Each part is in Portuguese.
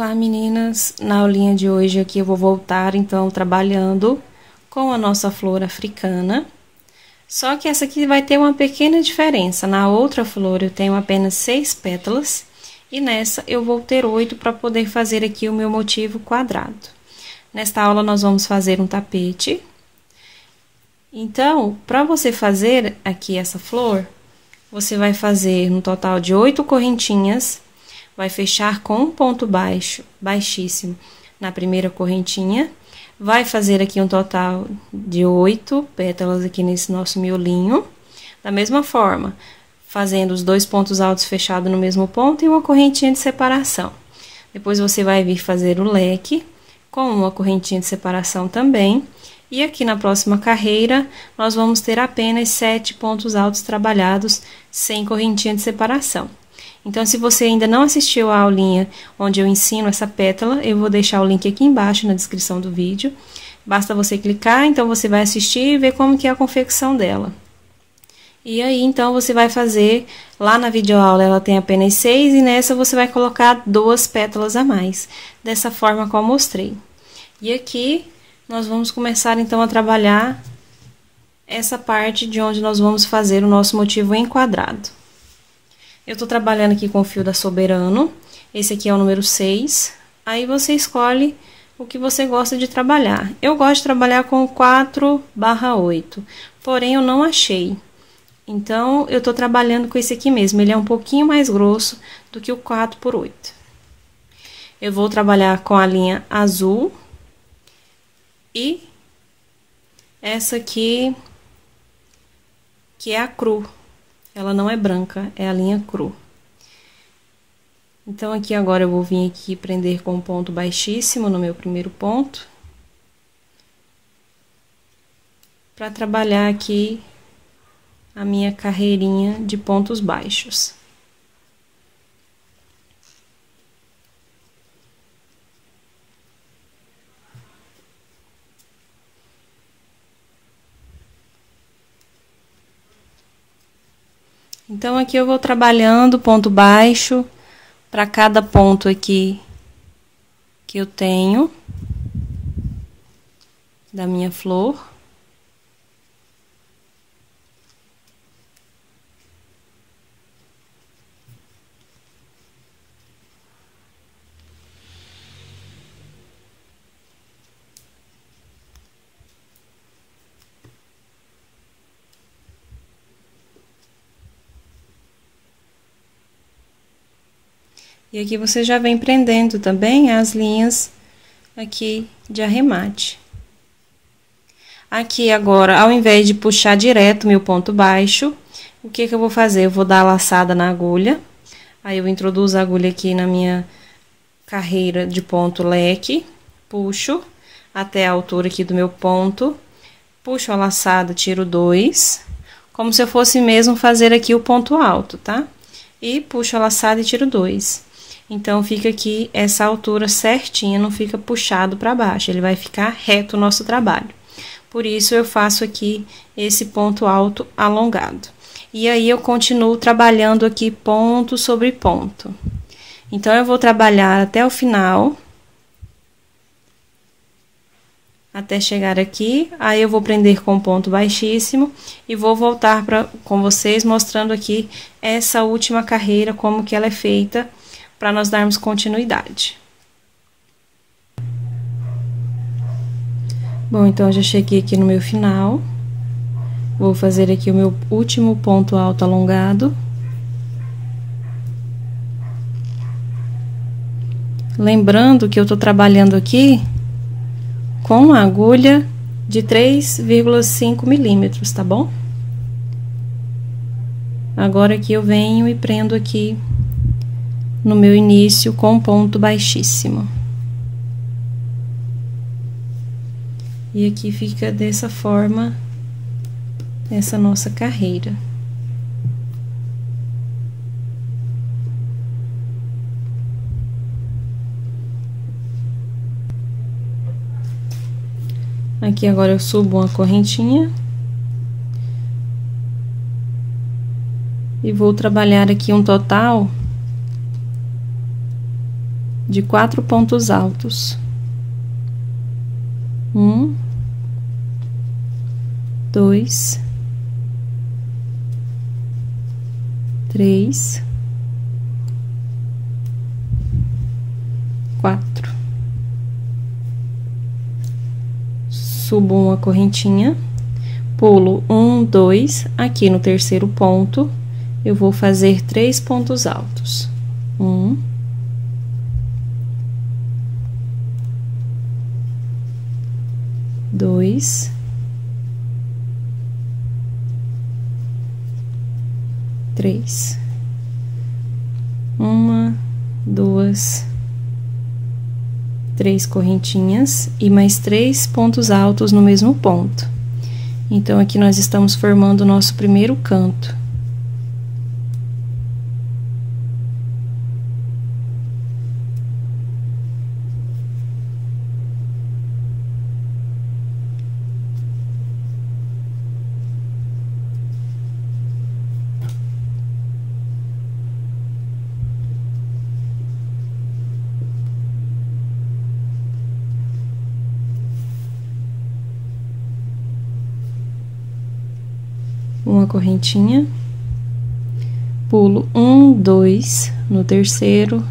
Olá meninas, na aulinha de hoje aqui eu vou voltar então trabalhando com a nossa flor africana. Só que essa aqui vai ter uma pequena diferença, na outra flor eu tenho apenas 6 pétalas e nessa eu vou ter 8 para poder fazer aqui o meu motivo quadrado. Nesta aula nós vamos fazer um tapete. Então, para você fazer aqui essa flor, você vai fazer um total de 8 correntinhas. Vai fechar com um ponto baixo, baixíssimo, na primeira correntinha. Vai fazer aqui um total de 8 pétalas aqui nesse nosso miolinho. Da mesma forma, fazendo os 2 pontos altos fechados no mesmo ponto e uma correntinha de separação. Depois, você vai vir fazer o leque com uma correntinha de separação também. E aqui na próxima carreira, nós vamos ter apenas 7 pontos altos trabalhados sem correntinha de separação. Então, se você ainda não assistiu a aulinha onde eu ensino essa pétala, eu vou deixar o link aqui embaixo na descrição do vídeo. Basta você clicar, então você vai assistir e ver como que é a confecção dela. E aí, então, você vai fazer, lá na videoaula ela tem apenas 6 e nessa você vai colocar 2 pétalas a mais, dessa forma como eu mostrei. E aqui, nós vamos começar então a trabalhar essa parte de onde nós vamos fazer o nosso motivo enquadrado. Eu tô trabalhando aqui com o fio da Soberano, esse aqui é o número 6, aí você escolhe o que você gosta de trabalhar. Eu gosto de trabalhar com o 4/8, porém eu não achei. Então, eu tô trabalhando com esse aqui mesmo, ele é um pouquinho mais grosso do que o 4/8. Eu vou trabalhar com a linha azul e essa aqui, que é a cru. Ela não é branca, é a linha cru. Então, aqui agora eu vou vir aqui prender com um ponto baixíssimo no meu primeiro ponto. Para trabalhar aqui a minha carreirinha de pontos baixos. Então, aqui eu vou trabalhando ponto baixo para cada ponto aqui que eu tenho da minha flor. E aqui você já vem prendendo também as linhas aqui de arremate. Aqui agora, ao invés de puxar direto meu ponto baixo, o que eu vou fazer? Eu vou dar a laçada na agulha. Aí eu introduzo a agulha aqui na minha carreira de ponto leque, puxo até a altura aqui do meu ponto, puxo a laçada, tiro 2, como se eu fosse mesmo fazer aqui o ponto alto, tá? E puxo a laçada e tiro 2. Então, fica aqui essa altura certinha, não fica puxado para baixo, ele vai ficar reto o nosso trabalho. Por isso, eu faço aqui esse ponto alto alongado. E aí, eu continuo trabalhando aqui ponto sobre ponto. Então, eu vou trabalhar até o final, até chegar aqui, aí eu vou prender com ponto baixíssimo e vou voltar com vocês mostrando aqui essa última carreira, como que ela é feita, para nós darmos continuidade. Bom, então, eu já cheguei aqui no meu final. Vou fazer aqui o meu último ponto alto alongado. Lembrando que eu tô trabalhando aqui com uma agulha de 3,5 milímetros, tá bom? Agora, aqui eu venho e prendo aqui no meu início com um ponto baixíssimo. E aqui fica dessa forma essa nossa carreira. Aqui agora eu subo uma correntinha e vou trabalhar aqui um total de 4 pontos altos. 1, 2, 3, 4. Subo uma correntinha, pulo 1, 2, aqui no terceiro ponto, eu vou fazer 3 pontos altos. 1, 2, 3. 1, 2, 3 correntinhas e mais 3 pontos altos no mesmo ponto. Então, aqui nós estamos formando o nosso primeiro canto. Uma correntinha, pulo 1, 2 no terceiro,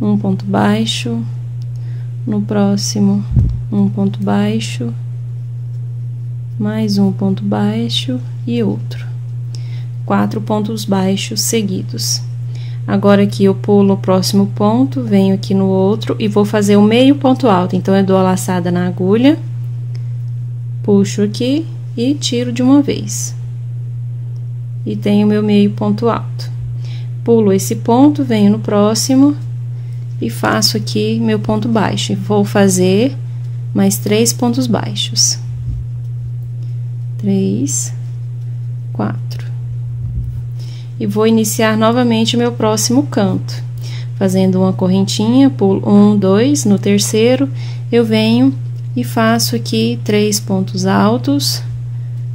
um ponto baixo, no próximo um ponto baixo, mais um ponto baixo e outro. 4 pontos baixos seguidos. Agora aqui eu pulo o próximo ponto, venho aqui no outro e vou fazer o meio ponto alto. Então eu dou a laçada na agulha, puxo aqui e tiro de uma vez. E tenho meu meio ponto alto. Pulo esse ponto, venho no próximo e faço aqui meu ponto baixo. E vou fazer mais 3 pontos baixos. 3, 4. E vou iniciar novamente o meu próximo canto. Fazendo uma correntinha, pulo 1, 2, no terceiro, eu venho e faço aqui 3 pontos altos,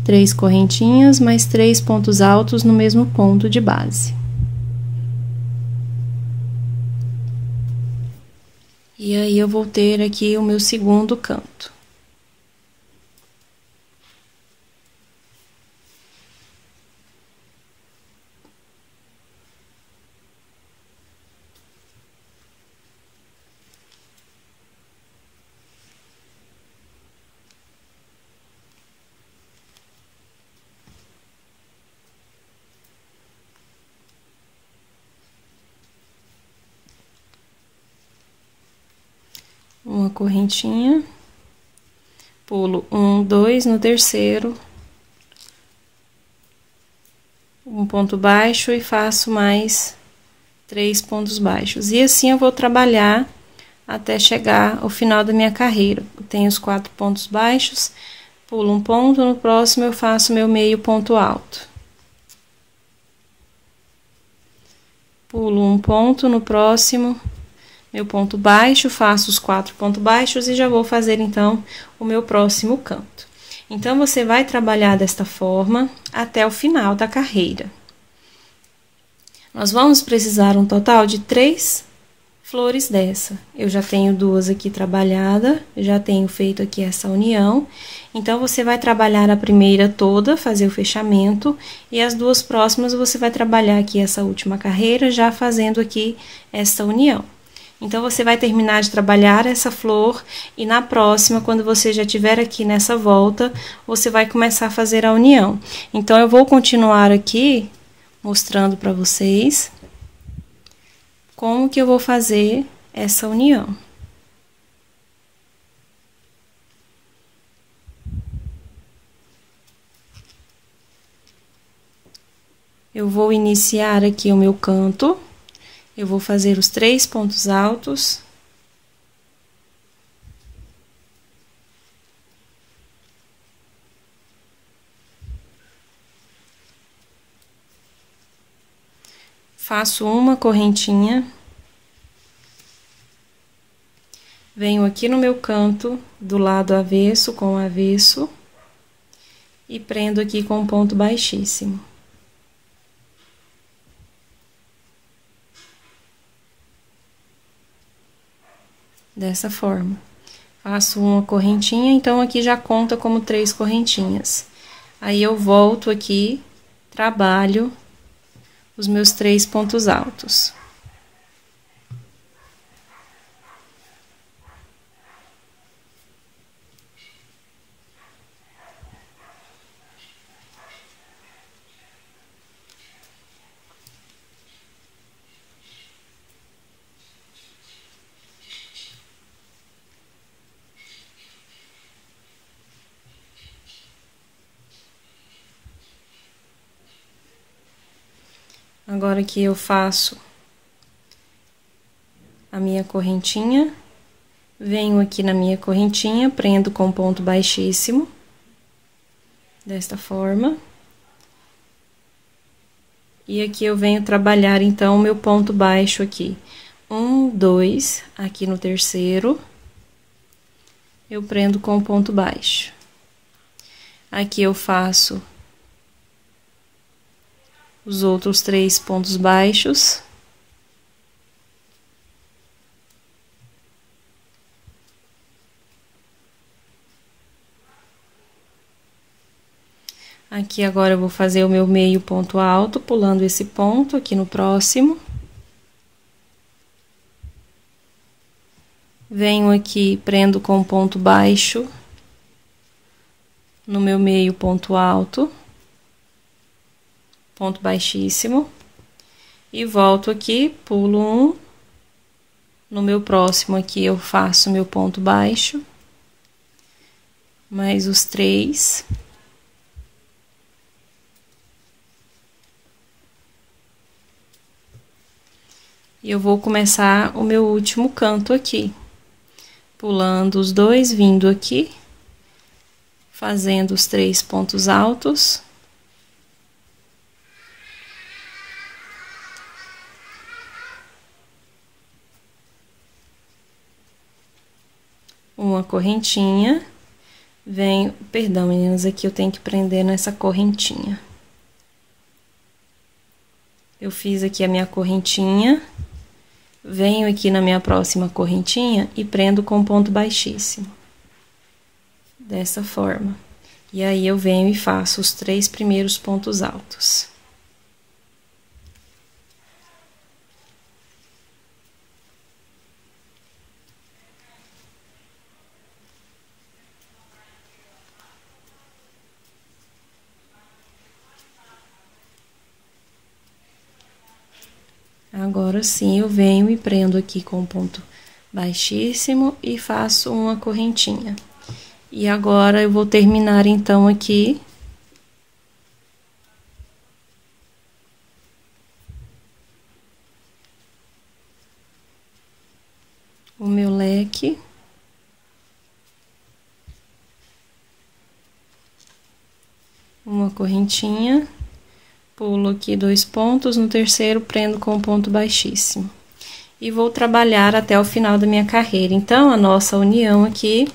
3 correntinhas, mais 3 pontos altos no mesmo ponto de base. E aí, eu vou ter aqui o meu segundo canto. Uma correntinha, pulo 1, 2 no terceiro, um ponto baixo e faço mais 3 pontos baixos. E assim eu vou trabalhar até chegar ao final da minha carreira. Eu tenho os 4 pontos baixos, pulo um ponto, no próximo eu faço meu meio ponto alto. Pulo um ponto, no próximo meu ponto baixo, faço os 4 pontos baixos e já vou fazer, então, o meu próximo canto. Então, você vai trabalhar desta forma até o final da carreira. Nós vamos precisar um total de 3 flores dessa. Eu já tenho 2 aqui trabalhada, já tenho feito aqui essa união. Então, você vai trabalhar a primeira toda, fazer o fechamento, e as 2 próximas você vai trabalhar aqui essa última carreira, já fazendo aqui essa união. Então, você vai terminar de trabalhar essa flor e na próxima, quando você já estiver aqui nessa volta, você vai começar a fazer a união. Então, eu vou continuar aqui mostrando para vocês como que eu vou fazer essa união. Eu vou iniciar aqui o meu canto. Eu vou fazer os 3 pontos altos. Faço uma correntinha. Venho aqui no meu canto, do lado avesso com o avesso, e prendo aqui com um ponto baixíssimo. dessa forma. Faço uma correntinha, então aqui já conta como 3 correntinhas. Aí eu volto aqui, trabalho os meus 3 pontos altos. Agora aqui eu faço a minha correntinha, venho aqui na minha correntinha, prendo com ponto baixíssimo, desta forma. E aqui eu venho trabalhar, então, o meu ponto baixo aqui. 1, 2, aqui no terceiro, eu prendo com ponto baixo. Aqui eu faço os outros 3 pontos baixos. Aqui agora eu vou fazer o meu meio ponto alto, pulando esse ponto aqui no próximo. Venho aqui, prendo com ponto baixo no meu meio ponto alto, ponto baixíssimo, e volto aqui, pulo 1, no meu próximo aqui eu faço meu ponto baixo, mais os 3. E eu vou começar o meu último canto aqui, pulando os 2, vindo aqui, fazendo os 3 pontos altos. Uma correntinha, venho, perdão meninas, aqui eu tenho que prender nessa correntinha. Eu fiz aqui a minha correntinha, venho aqui na minha próxima correntinha e prendo com ponto baixíssimo, dessa forma. E aí eu venho e faço os 3 primeiros pontos altos. Agora sim, eu venho e prendo aqui com ponto baixíssimo e faço uma correntinha. E agora eu vou terminar então aqui o meu leque. Uma correntinha. Pulo aqui 2 pontos, no terceiro prendo com ponto baixíssimo. E vou trabalhar até o final da minha carreira. Então, a nossa união aqui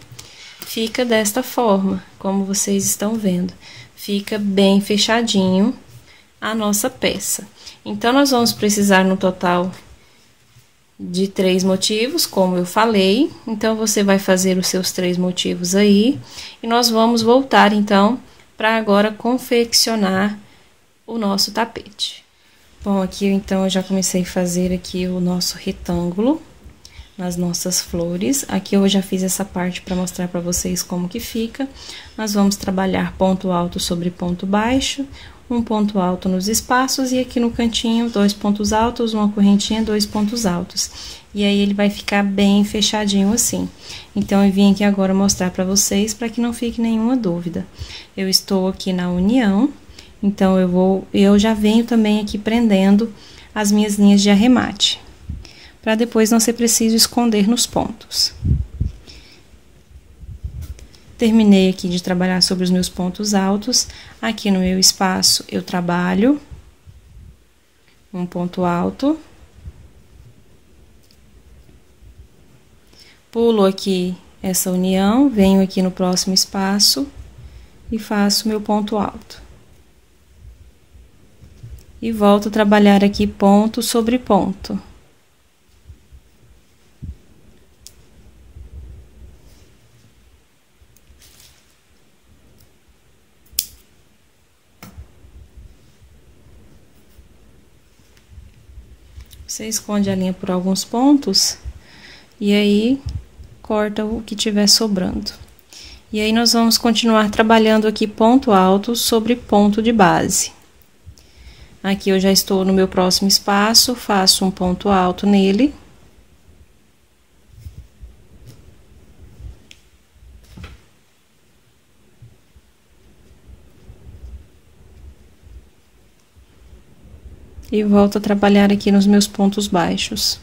fica desta forma, como vocês estão vendo. Fica bem fechadinho a nossa peça. Então, nós vamos precisar no total de 3 motivos, como eu falei. Então, você vai fazer os seus 3 motivos aí. E nós vamos voltar, então, para agora confeccionar o nosso tapete. Bom, aqui então eu já comecei a fazer aqui o nosso retângulo nas nossas flores. Aqui eu já fiz essa parte para mostrar para vocês como que fica. Nós vamos trabalhar ponto alto sobre ponto baixo, um ponto alto nos espaços e aqui no cantinho 2 pontos altos, uma correntinha, 2 pontos altos. E aí ele vai ficar bem fechadinho assim. Então eu vim aqui agora mostrar para vocês para que não fique nenhuma dúvida. Eu estou aqui na união. Então, eu já venho também aqui prendendo as minhas linhas de arremate, para depois não ser preciso esconder nos pontos. Terminei aqui de trabalhar sobre os meus pontos altos. Aqui no meu espaço, eu trabalho um ponto alto. Pulo aqui essa união, venho aqui no próximo espaço e faço meu ponto alto. E volto a trabalhar aqui ponto sobre ponto. Você esconde a linha por alguns pontos e aí corta o que tiver sobrando. E aí nós vamos continuar trabalhando aqui ponto alto sobre ponto de base. Aqui eu já estou no meu próximo espaço, faço um ponto alto nele. E volto a trabalhar aqui nos meus pontos baixos.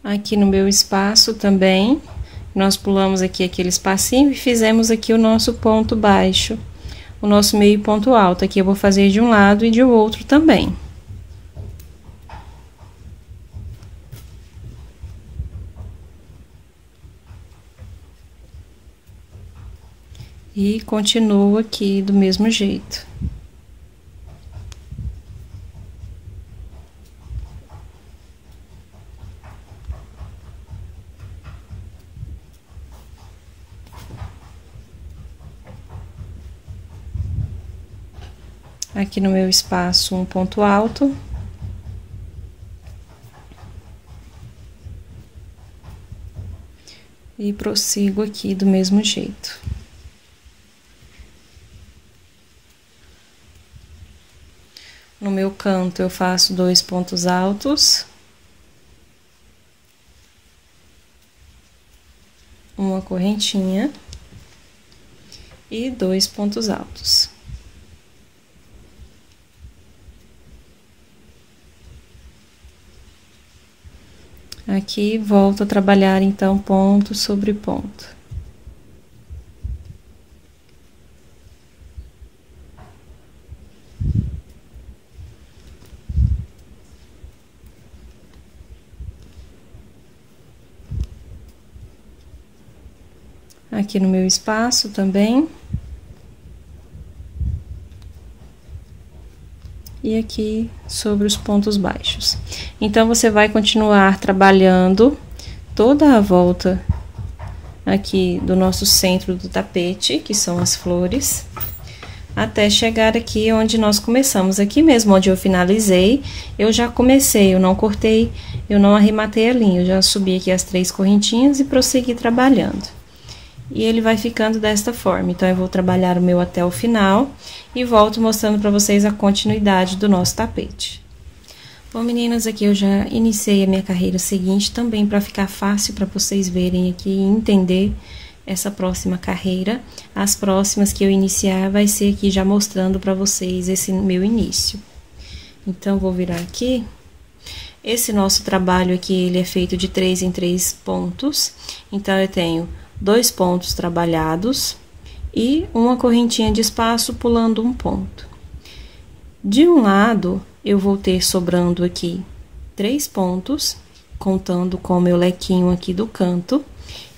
Aqui no meu espaço também, nós pulamos aqui aquele espacinho e fizemos aqui o nosso ponto baixo, o nosso meio ponto alto. Aqui eu vou fazer de um lado e de outro também. E continuo aqui do mesmo jeito. Aqui no meu espaço, um ponto alto. E prossigo aqui do mesmo jeito. No meu canto, eu faço 2 pontos altos. Uma correntinha. E 2 pontos altos. Aqui, volto a trabalhar, então, ponto sobre ponto. Aqui no meu espaço também. E aqui sobre os pontos baixos. Então, você vai continuar trabalhando toda a volta aqui do nosso centro do tapete, que são as flores, até chegar aqui onde nós começamos. Aqui mesmo onde eu finalizei, eu já comecei, eu não cortei, eu não arrematei a linha, eu já subi aqui as 3 correntinhas e prossegui trabalhando. E ele vai ficando desta forma. Então, eu vou trabalhar o meu até o final e volto mostrando para vocês a continuidade do nosso tapete. Bom, meninas, aqui eu já iniciei a minha carreira seguinte também para ficar fácil para vocês verem aqui e entender essa próxima carreira. As próximas que eu iniciar vai ser aqui já mostrando para vocês esse meu início. Então, vou virar aqui. Esse nosso trabalho aqui, ele é feito de 3 em 3 pontos. Então, eu tenho 2 pontos trabalhados e uma correntinha de espaço pulando um ponto. De um lado, eu vou ter sobrando aqui 3 pontos, contando com o meu lequinho aqui do canto.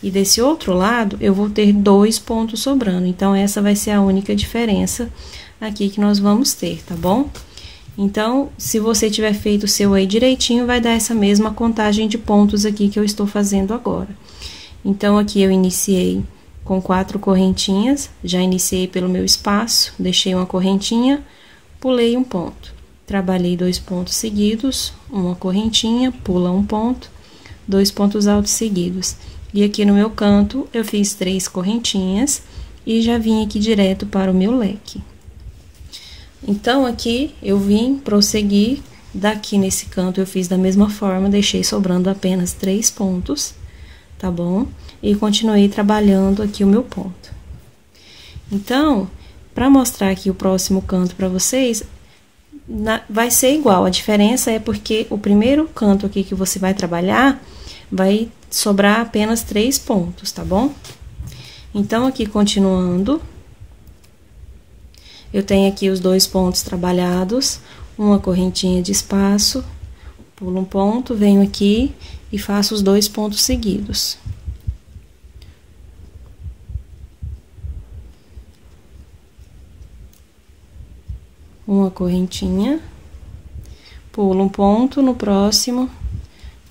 E desse outro lado, eu vou ter 2 pontos sobrando. Então, essa vai ser a única diferença aqui que nós vamos ter, tá bom? Então, se você tiver feito o seu aí direitinho, vai dar essa mesma contagem de pontos aqui que eu estou fazendo agora. Então, aqui eu iniciei com 4 correntinhas, já iniciei pelo meu espaço, deixei uma correntinha, pulei um ponto. Trabalhei 2 pontos seguidos, uma correntinha, pula um ponto, 2 pontos altos seguidos. E aqui no meu canto, eu fiz 3 correntinhas e já vim aqui direto para o meu leque. Então, aqui eu vim prosseguir, daqui nesse canto eu fiz da mesma forma, deixei sobrando apenas 3 pontos. Tá bom? E continuei trabalhando aqui o meu ponto. Então, para mostrar aqui o próximo canto para vocês, vai ser igual. A diferença é porque o primeiro canto aqui que você vai trabalhar, vai sobrar apenas 3 pontos, tá bom? Então, aqui continuando, eu tenho aqui os 2 pontos trabalhados, uma correntinha de espaço, pulo um ponto, venho aqui e faço os 2 pontos seguidos. uma correntinha, pulo um ponto, no próximo,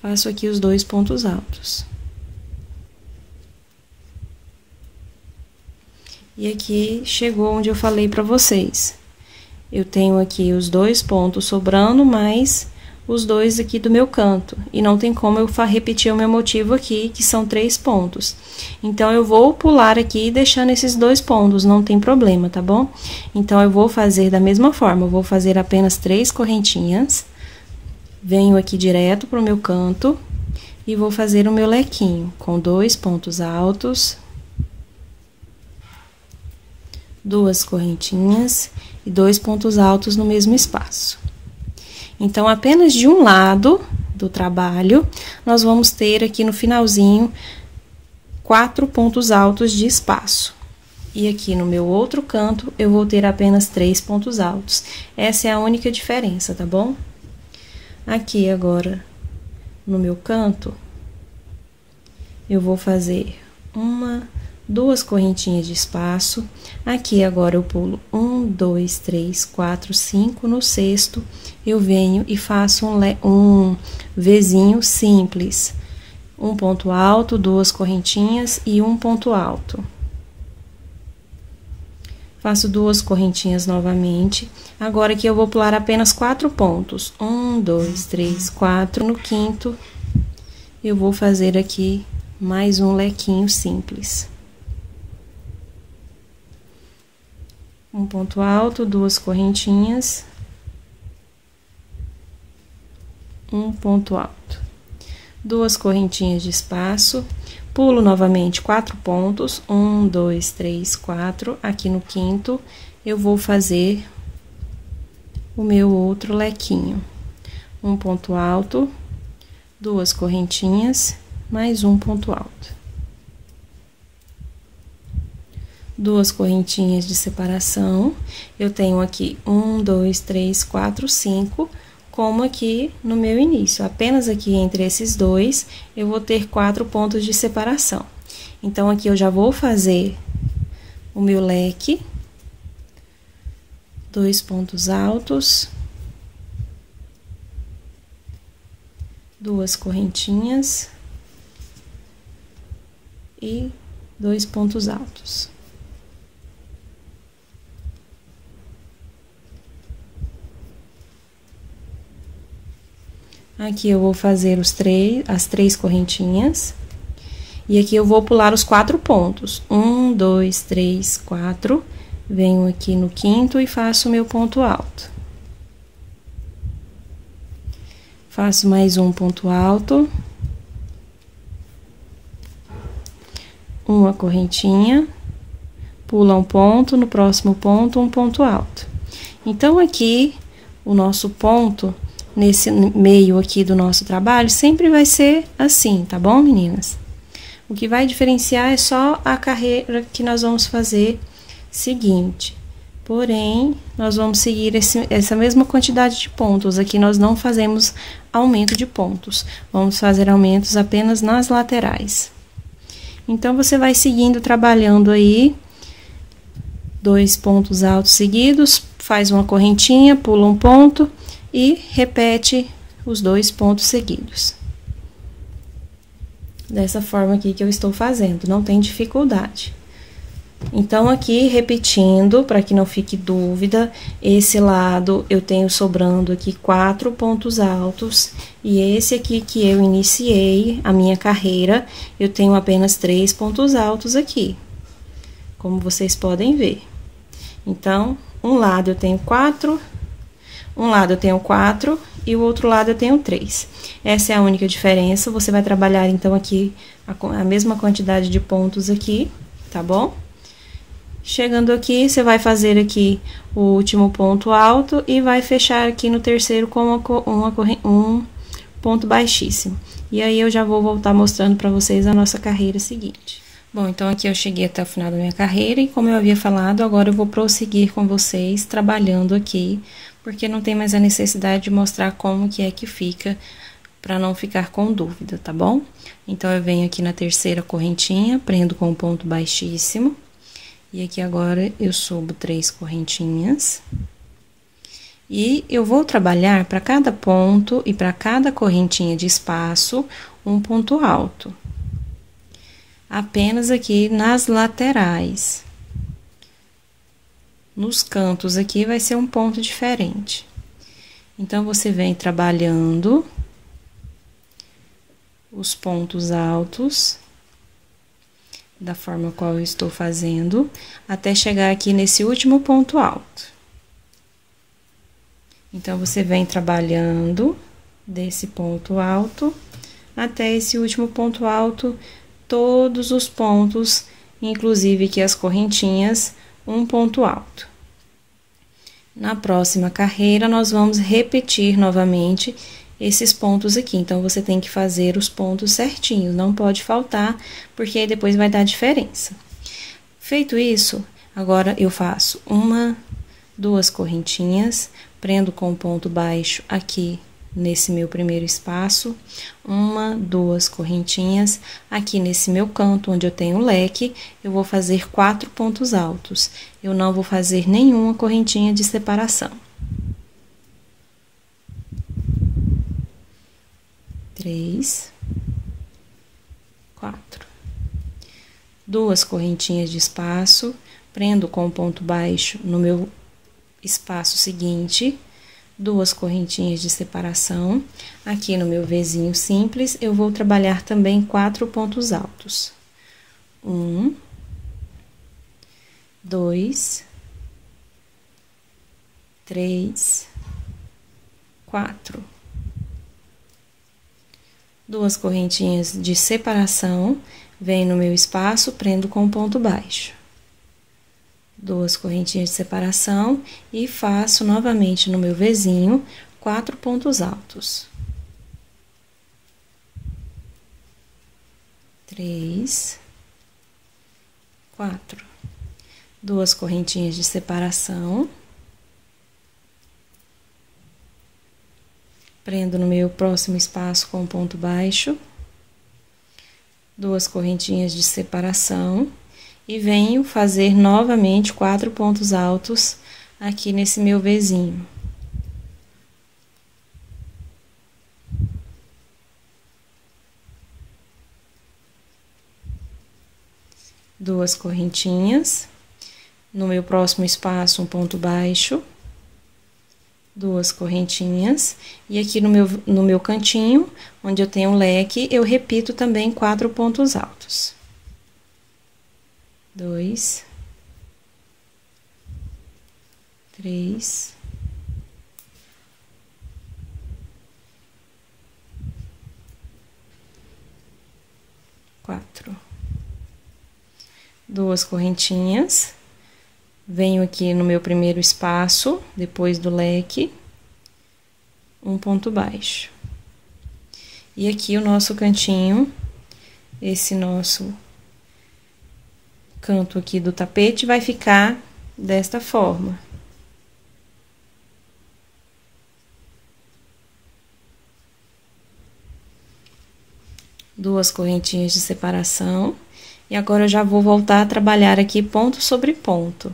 faço aqui os 2 pontos altos. E aqui chegou onde eu falei pra vocês. Eu tenho aqui os 2 pontos sobrando, mais os 2 aqui do meu canto. E não tem como eu repetir o meu motivo aqui, que são 3 pontos. Então, eu vou pular aqui, deixando esses 2 pontos, não tem problema, tá bom? Então, eu vou fazer da mesma forma, eu vou fazer apenas 3 correntinhas. Venho aqui direto pro meu canto e vou fazer o meu lequinho, com 2 pontos altos, 2 correntinhas e 2 pontos altos no mesmo espaço. Então, apenas de um lado do trabalho, nós vamos ter aqui no finalzinho 4 pontos altos de espaço. E aqui no meu outro canto, eu vou ter apenas 3 pontos altos. Essa é a única diferença, tá bom? Aqui agora, no meu canto, eu vou fazer 2 correntinhas de espaço. Aqui agora eu pulo 1, 2, 3, 4, 5. No sexto, eu venho e faço um Vzinho simples. Um ponto alto, 2 correntinhas e um ponto alto. Faço 2 correntinhas novamente. Agora aqui eu vou pular apenas 4 pontos. 1, 2, 3, 4. No quinto, eu vou fazer aqui mais um lequinho simples. Um ponto alto, 2 correntinhas, um ponto alto, 2 correntinhas de espaço, pulo novamente 4 pontos, 1, 2, 3, 4. Aqui no quinto, eu vou fazer o meu outro lequinho. Um ponto alto, 2 correntinhas, mais um ponto alto. 2 correntinhas de separação. Eu tenho aqui 1, 2, 3, 4, 5, como aqui no meu início. Apenas aqui entre esses 2, eu vou ter 4 pontos de separação. Então, aqui eu já vou fazer o meu leque. 2 pontos altos. 2 correntinhas. E 2 pontos altos. Aqui eu vou fazer as 3 correntinhas. E aqui eu vou pular os 4 pontos. 1, 2, 3, 4. Venho aqui no quinto e faço o meu ponto alto. Faço mais um ponto alto. Uma correntinha. Pula um ponto, no próximo ponto, um ponto alto. Então, aqui, o nosso ponto, nesse meio aqui do nosso trabalho, sempre vai ser assim, tá bom, meninas? O que vai diferenciar é só a carreira que nós vamos fazer seguinte. Porém, nós vamos seguir essa mesma quantidade de pontos. Aqui nós não fazemos aumento de pontos. Vamos fazer aumentos apenas nas laterais. Então, você vai seguindo, trabalhando aí 2 pontos altos seguidos, faz uma correntinha, pula um ponto e repete os 2 pontos seguidos. Dessa forma aqui que eu estou fazendo, não tem dificuldade. Então, aqui, repetindo, para que não fique dúvida, esse lado eu tenho sobrando aqui 4 pontos altos, e esse aqui que eu iniciei a minha carreira, eu tenho apenas 3 pontos altos aqui, como vocês podem ver. Então, um lado eu tenho 4, um lado eu tenho 4 e o outro lado eu tenho 3. Essa é a única diferença. Você vai trabalhar, então, aqui a mesma quantidade de pontos aqui, tá bom? Chegando aqui, você vai fazer aqui o último ponto alto e vai fechar aqui no terceiro com um ponto baixíssimo. E aí, eu já vou voltar mostrando para vocês a nossa carreira seguinte. Bom, então, aqui eu cheguei até o final da minha carreira e, como eu havia falado, agora eu vou prosseguir com vocês trabalhando aqui, porque não tem mais a necessidade de mostrar como que é que fica, para não ficar com dúvida, tá bom? Então, eu venho aqui na terceira correntinha, prendo com um ponto baixíssimo. E aqui agora eu subo 3 correntinhas. E eu vou trabalhar para cada ponto e para cada correntinha de espaço um ponto alto. Apenas aqui nas laterais. Nos cantos aqui vai ser um ponto diferente. Então, você vem trabalhando os pontos altos da forma qual eu estou fazendo, até chegar aqui nesse último ponto alto. Então, você vem trabalhando desse ponto alto até esse último ponto alto, todos os pontos, inclusive aqui as correntinhas, um ponto alto. Na próxima carreira, nós vamos repetir novamente esses pontos aqui. Então, você tem que fazer os pontos certinhos, não pode faltar, porque aí depois vai dar diferença. Feito isso, agora eu faço duas correntinhas, prendo com ponto baixo aqui nesse meu primeiro espaço, duas correntinhas, aqui nesse meu canto onde eu tenho o leque, eu vou fazer 4 pontos altos. Eu não vou fazer nenhuma correntinha de separação. 3, 4. Duas correntinhas de espaço, prendo com ponto baixo no meu espaço seguinte, duas correntinhas de separação. Aqui no meu Vzinho simples, eu vou trabalhar também 4 pontos altos. 1, 2, 3, 4. Duas correntinhas de separação, venho no meu espaço, prendo com ponto baixo. Duas correntinhas de separação e faço novamente no meu Vzinho 4 pontos altos. 3, 4. Duas correntinhas de separação. Prendo no meu próximo espaço com ponto baixo. Duas correntinhas de separação. E venho fazer novamente 4 pontos altos aqui nesse meu Vzinho. Duas correntinhas. No meu próximo espaço, um ponto baixo. Duas correntinhas. E aqui no meu cantinho, onde eu tenho um leque, eu repito também 4 pontos altos. 2, 3, 4. Duas correntinhas, venho aqui no meu primeiro espaço, depois do leque, um ponto baixo. E aqui o nosso cantinho, esse nosso canto aqui do tapete vai ficar desta forma. Duas correntinhas de separação. E agora eu já vou voltar a trabalhar aqui ponto sobre ponto.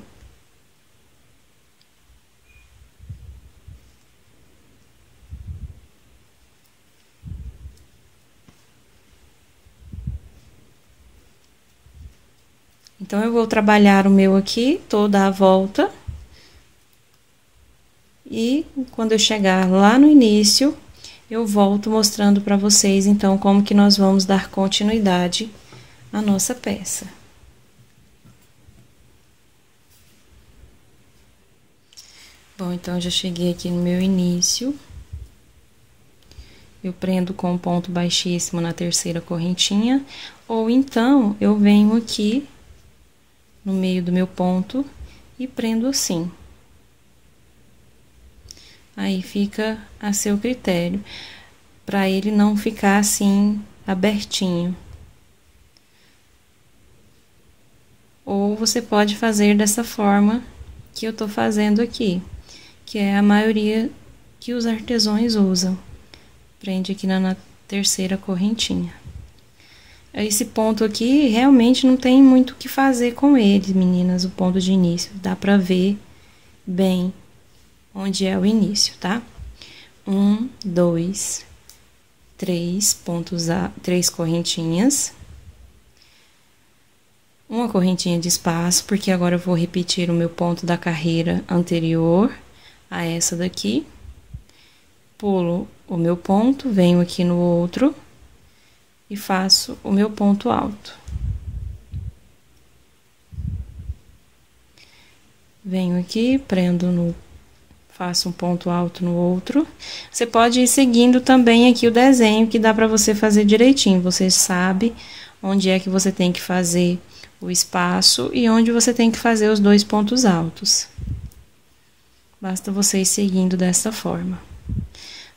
Então, eu vou trabalhar o meu aqui, toda a volta. E quando eu chegar lá no início, eu volto mostrando para vocês, então, como que nós vamos dar continuidade à nossa peça. Bom, então, já cheguei aqui no meu início. Eu prendo com ponto baixíssimo na terceira correntinha, ou então, eu venho aqui no meio do meu ponto e prendo assim. Aí fica a seu critério, para ele não ficar assim abertinho. Ou você pode fazer dessa forma que eu tô fazendo aqui, que é a maioria que os artesãos usam. Prende aqui na terceira correntinha. Esse ponto aqui, realmente não tem muito o que fazer com ele, meninas, o ponto de início. Dá pra ver bem onde é o início, tá? 1, 2, 3 pontos, 3 correntinhas. Uma correntinha de espaço, porque agora eu vou repetir o meu ponto da carreira anterior a essa daqui. Pulo o meu ponto, venho aqui no outro e faço o meu ponto alto. Venho aqui, faço um ponto alto no outro. Você pode ir seguindo também aqui o desenho, que dá pra você fazer direitinho. Você sabe onde é que você tem que fazer o espaço e onde você tem que fazer os 2 pontos altos. Basta você ir seguindo dessa forma.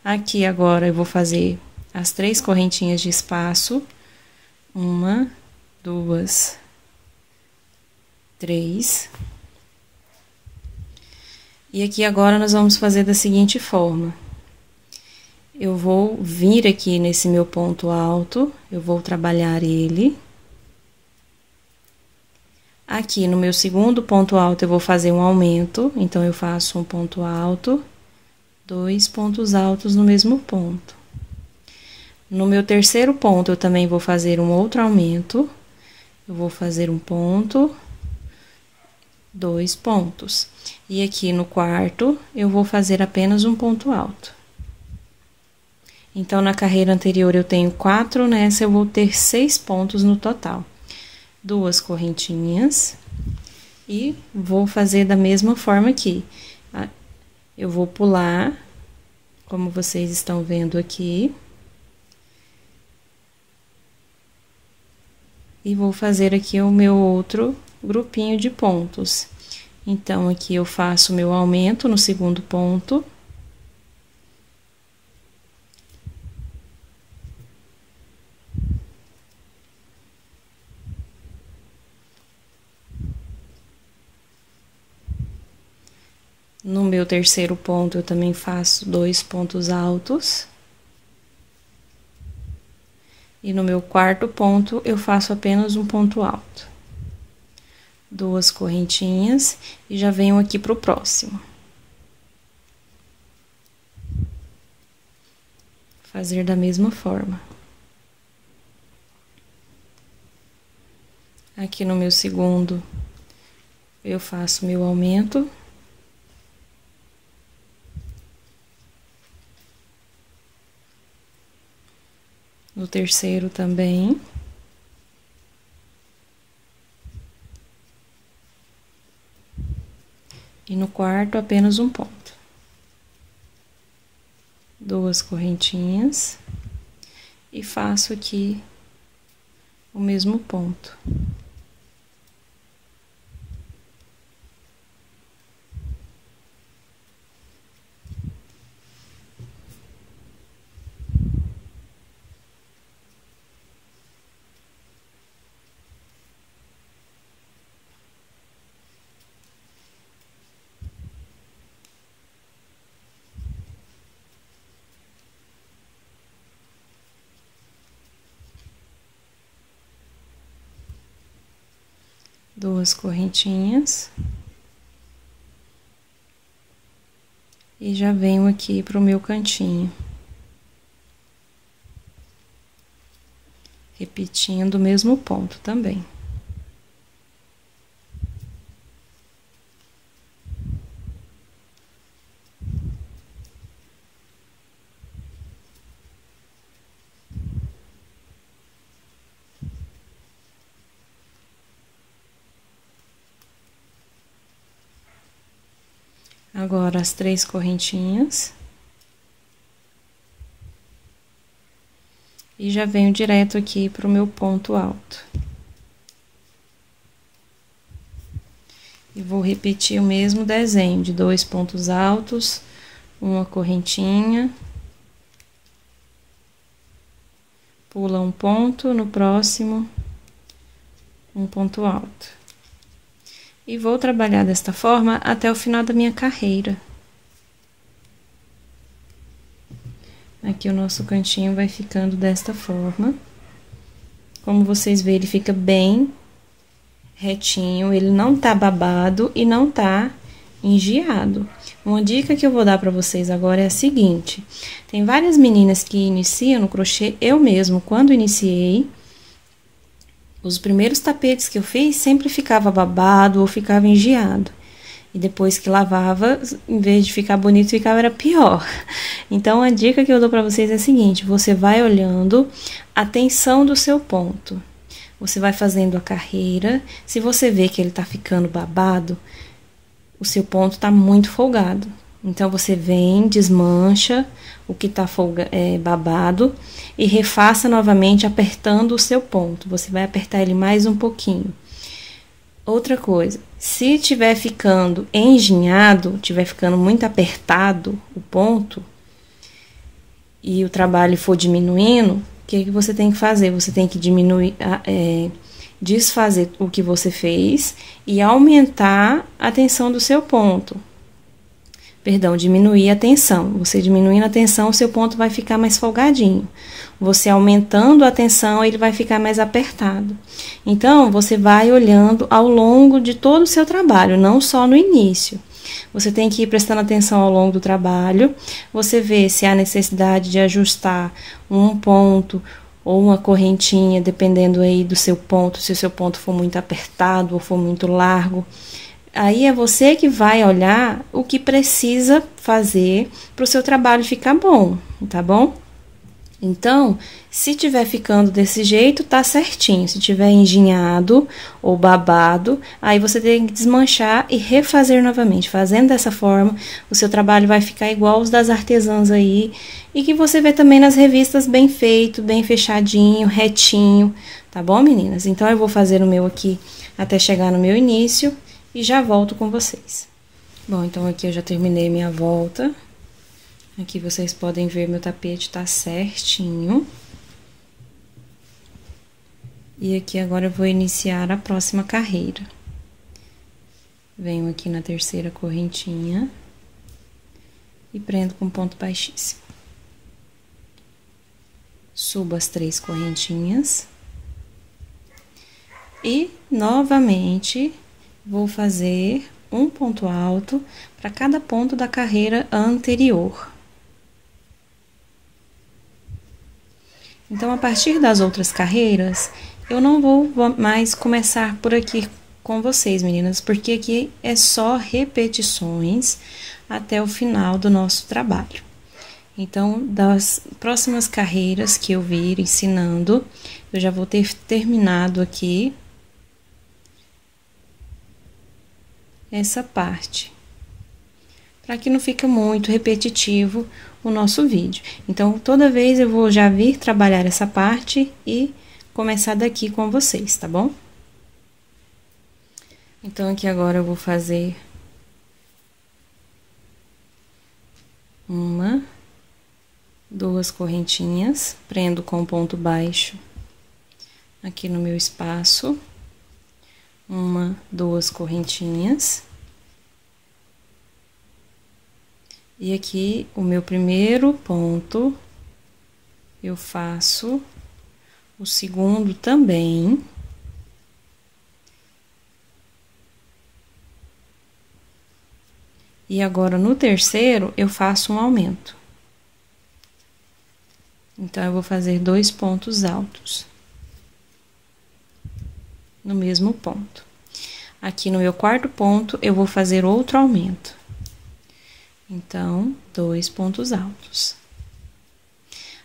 Aqui agora eu vou fazer as 3 correntinhas de espaço. 1, 2, 3. E aqui agora nós vamos fazer da seguinte forma. Eu vou vir aqui nesse meu ponto alto, eu vou trabalhar ele. Aqui no meu segundo ponto alto eu vou fazer um aumento, então eu faço um ponto alto, 2 pontos altos no mesmo ponto. No meu terceiro ponto eu também vou fazer um outro aumento, eu vou fazer um ponto, 2 pontos. E aqui no quarto eu vou fazer apenas um ponto alto. Então, na carreira anterior eu tenho 4, nessa eu vou ter 6 pontos no total. 2 correntinhas e vou fazer da mesma forma aqui. Eu vou pular, como vocês estão vendo aqui. E vou fazer aqui o meu outro grupinho de pontos. Então, aqui eu faço o meu aumento no segundo ponto. No meu terceiro ponto, eu também faço 2 pontos altos. E no meu quarto ponto, eu faço apenas um ponto alto. 2 correntinhas e já venho aqui pro próximo. Fazer da mesma forma. Aqui no meu segundo, eu faço meu aumento. No terceiro também. E no quarto, apenas um ponto. 2 correntinhas. E faço aqui o mesmo ponto. Duas correntinhas. E já venho aqui pro meu cantinho. Repetindo o mesmo ponto também. Agora, as 3 correntinhas. E já venho direto aqui pro meu ponto alto. E vou repetir o mesmo desenho de 2 pontos altos, uma correntinha. Pula um ponto, no próximo, um ponto alto. E vou trabalhar desta forma até o final da minha carreira. Aqui o nosso cantinho vai ficando desta forma. Como vocês veem, ele fica bem retinho, ele não tá babado e não tá engiado. Uma dica que eu vou dar para vocês agora é a seguinte: tem várias meninas que iniciam no crochê. Eu mesmo, quando iniciei, os primeiros tapetes que eu fiz sempre ficava babado ou ficava engiado. E depois que lavava, em vez de ficar bonito, ficava era pior. Então, a dica que eu dou para vocês é a seguinte: você vai olhando a tensão do seu ponto. Você vai fazendo a carreira. Se você vê que ele tá ficando babado, o seu ponto tá muito folgado. Então, você vem, desmancha o que tá babado e refaça novamente apertando o seu ponto. Você vai apertar ele mais um pouquinho. Outra coisa, se tiver ficando enginhado, tiver ficando muito apertado o ponto e o trabalho for diminuindo, o que você tem que fazer? Você tem que diminuir, desfazer o que você fez e aumentar a tensão do seu ponto. Perdão, diminuir a tensão. Você diminuindo a tensão, o seu ponto vai ficar mais folgadinho. Você aumentando a tensão, ele vai ficar mais apertado. Então, você vai olhando ao longo de todo o seu trabalho, não só no início. Você tem que ir prestando atenção ao longo do trabalho. Você vê se há necessidade de ajustar um ponto ou uma correntinha, dependendo aí do seu ponto, se o seu ponto for muito apertado ou for muito largo. Aí é você que vai olhar o que precisa fazer para o seu trabalho ficar bom, tá bom? Então, se tiver ficando desse jeito, tá certinho. Se tiver enginhado ou babado, aí você tem que desmanchar e refazer novamente. Fazendo dessa forma, o seu trabalho vai ficar igual os das artesãs aí, e que você vê também nas revistas bem feito, bem fechadinho, retinho, tá bom, meninas? Então, eu vou fazer o meu aqui até chegar no meu início e já volto com vocês. Bom, então aqui eu já terminei minha volta. Aqui vocês podem ver meu tapete tá certinho. E aqui agora eu vou iniciar a próxima carreira. Venho aqui na terceira correntinha e prendo com ponto baixíssimo. Subo as 3 correntinhas e novamente vou fazer um ponto alto para cada ponto da carreira anterior. Então, a partir das outras carreiras, eu não vou mais começar por aqui com vocês, meninas, porque aqui é só repetições até o final do nosso trabalho. Então, das próximas carreiras que eu vir ensinando, eu já vou ter terminado aqui essa parte, para que não fique muito repetitivo o nosso vídeo. Então, toda vez eu vou já vir trabalhar essa parte e começar daqui com vocês, tá bom? Então, aqui agora eu vou fazer uma, 2 correntinhas, prendo com ponto baixo aqui no meu espaço, uma, 2 correntinhas. E aqui, o meu primeiro ponto, eu faço o segundo também. E agora, no terceiro, eu faço um aumento. Então, eu vou fazer 2 pontos altos no mesmo ponto. Aqui no meu quarto ponto, eu vou fazer outro aumento. Então, 2 pontos altos.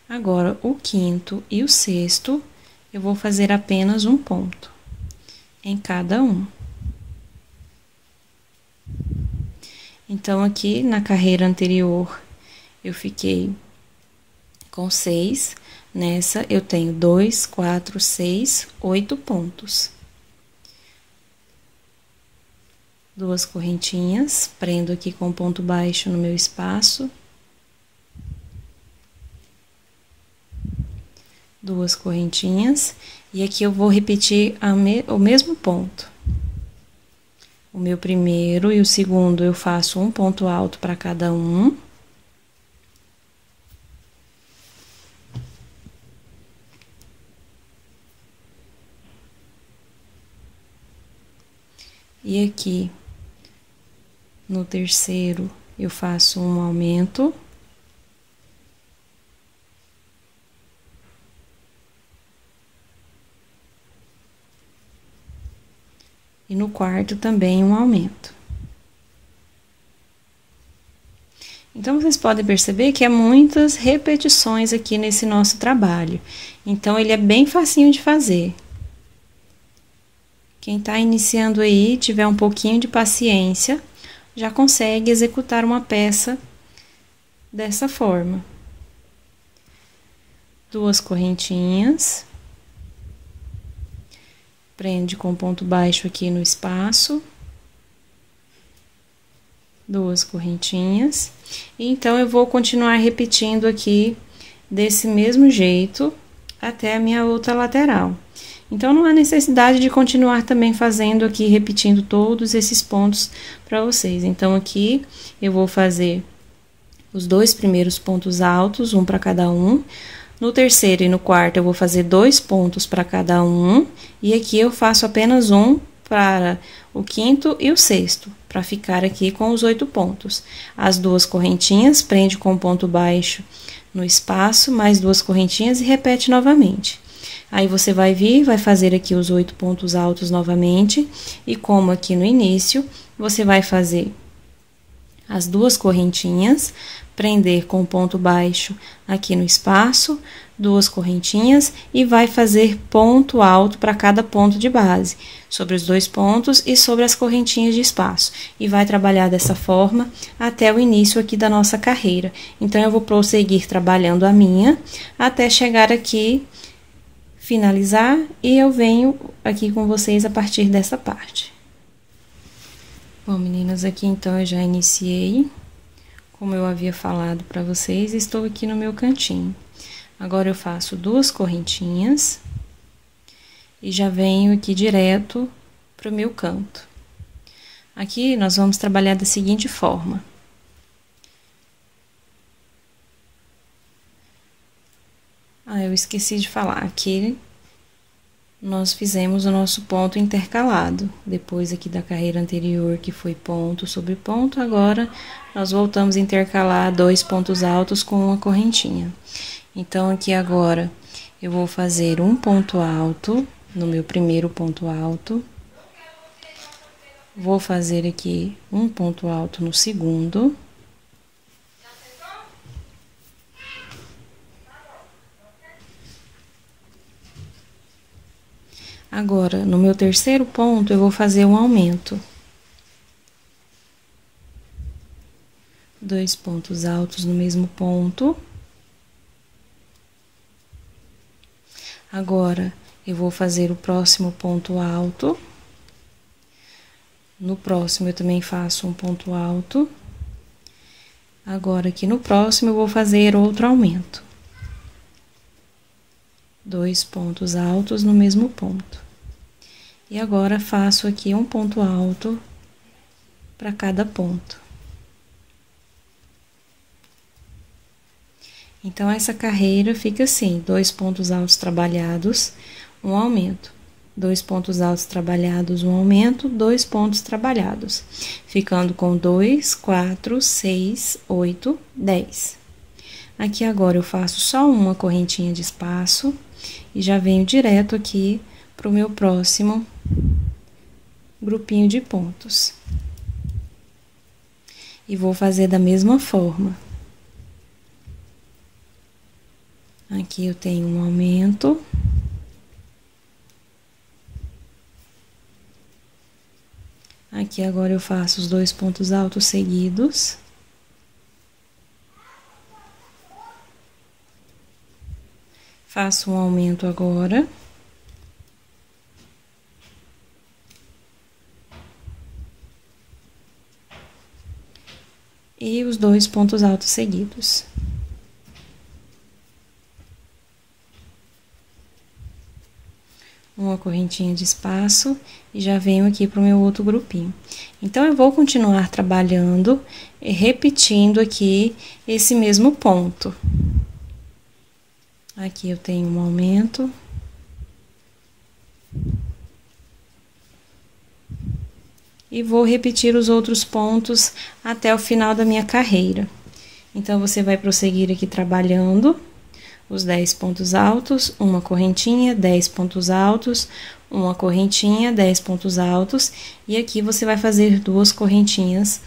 Agora, o quinto e o sexto, eu vou fazer apenas um ponto em cada um. Então, aqui na carreira anterior, eu fiquei com 6. Nessa, eu tenho 2, 4, 6, 8 pontos. 2 correntinhas, prendo aqui com ponto baixo no meu espaço. 2 correntinhas, e aqui eu vou repetir o mesmo ponto. O meu primeiro e o segundo eu faço um ponto alto para cada um. E aqui, No terceiro, eu faço um aumento. E no quarto também um aumento. Então, vocês podem perceber que é muitas repetições aqui nesse nosso trabalho. Então, ele é bem facinho de fazer. Quem tá iniciando aí, tiver um pouquinho de paciência, já consegue executar uma peça dessa forma. 2 correntinhas. Prende com ponto baixo aqui no espaço. 2 correntinhas. E então, eu vou continuar repetindo aqui desse mesmo jeito até a minha outra lateral. Então, não há necessidade de continuar também fazendo aqui, repetindo todos esses pontos para vocês. Então, aqui eu vou fazer os 2 primeiros pontos altos, um para cada um. No terceiro e no quarto, eu vou fazer 2 pontos para cada um. E aqui eu faço apenas um para o quinto e o sexto, para ficar aqui com os 8 pontos. As 2 correntinhas, prende com ponto baixo no espaço, mais 2 correntinhas e repete novamente. Aí, você vai vir, vai fazer aqui os 8 pontos altos novamente, e como aqui no início, você vai fazer as 2 correntinhas, prender com ponto baixo aqui no espaço, 2 correntinhas, e vai fazer ponto alto para cada ponto de base, sobre os 2 pontos e sobre as correntinhas de espaço. E vai trabalhar dessa forma até o início aqui da nossa carreira. Então, eu vou prosseguir trabalhando a minha, até chegar aqui, finalizar, e eu venho aqui com vocês a partir dessa parte. Bom, meninas, aqui então eu já iniciei, como eu havia falado para vocês, estou aqui no meu cantinho. Agora, eu faço 2 correntinhas e já venho aqui direto pro meu canto. Aqui, nós vamos trabalhar da seguinte forma. Eu esqueci de falar, aqui nós fizemos o nosso ponto intercalado, depois aqui da carreira anterior, que foi ponto sobre ponto, agora nós voltamos a intercalar 2 pontos altos com uma correntinha. Então, aqui agora, eu vou fazer um ponto alto no meu primeiro ponto alto, vou fazer aqui um ponto alto no segundo, agora, no meu terceiro ponto, eu vou fazer um aumento. 2 pontos altos no mesmo ponto. Agora, eu vou fazer o próximo ponto alto. No próximo, eu também faço um ponto alto. Agora, aqui no próximo, eu vou fazer outro aumento. 2 pontos altos no mesmo ponto. E agora, faço aqui um ponto alto para cada ponto. Então, essa carreira fica assim: 2 pontos altos trabalhados, um aumento. 2 pontos altos trabalhados, um aumento, 2 pontos trabalhados. Ficando com 2, 4, 6, 8, 10. Aqui agora, eu faço só uma correntinha de espaço e já venho direto aqui pro meu próximo grupinho de pontos. E vou fazer da mesma forma. Aqui eu tenho um aumento. Aqui agora eu faço os 2 pontos altos seguidos. Faço um aumento agora. E os 2 pontos altos seguidos. Uma correntinha de espaço e já venho aqui para o meu outro grupinho. Então, eu vou continuar trabalhando e repetindo aqui esse mesmo ponto. Aqui eu tenho um aumento. e vou repetir os outros pontos até o final da minha carreira. Então, você vai prosseguir aqui trabalhando os 10 pontos altos, uma correntinha, 10 pontos altos, uma correntinha, 10 pontos altos, e aqui você vai fazer 2 correntinhas,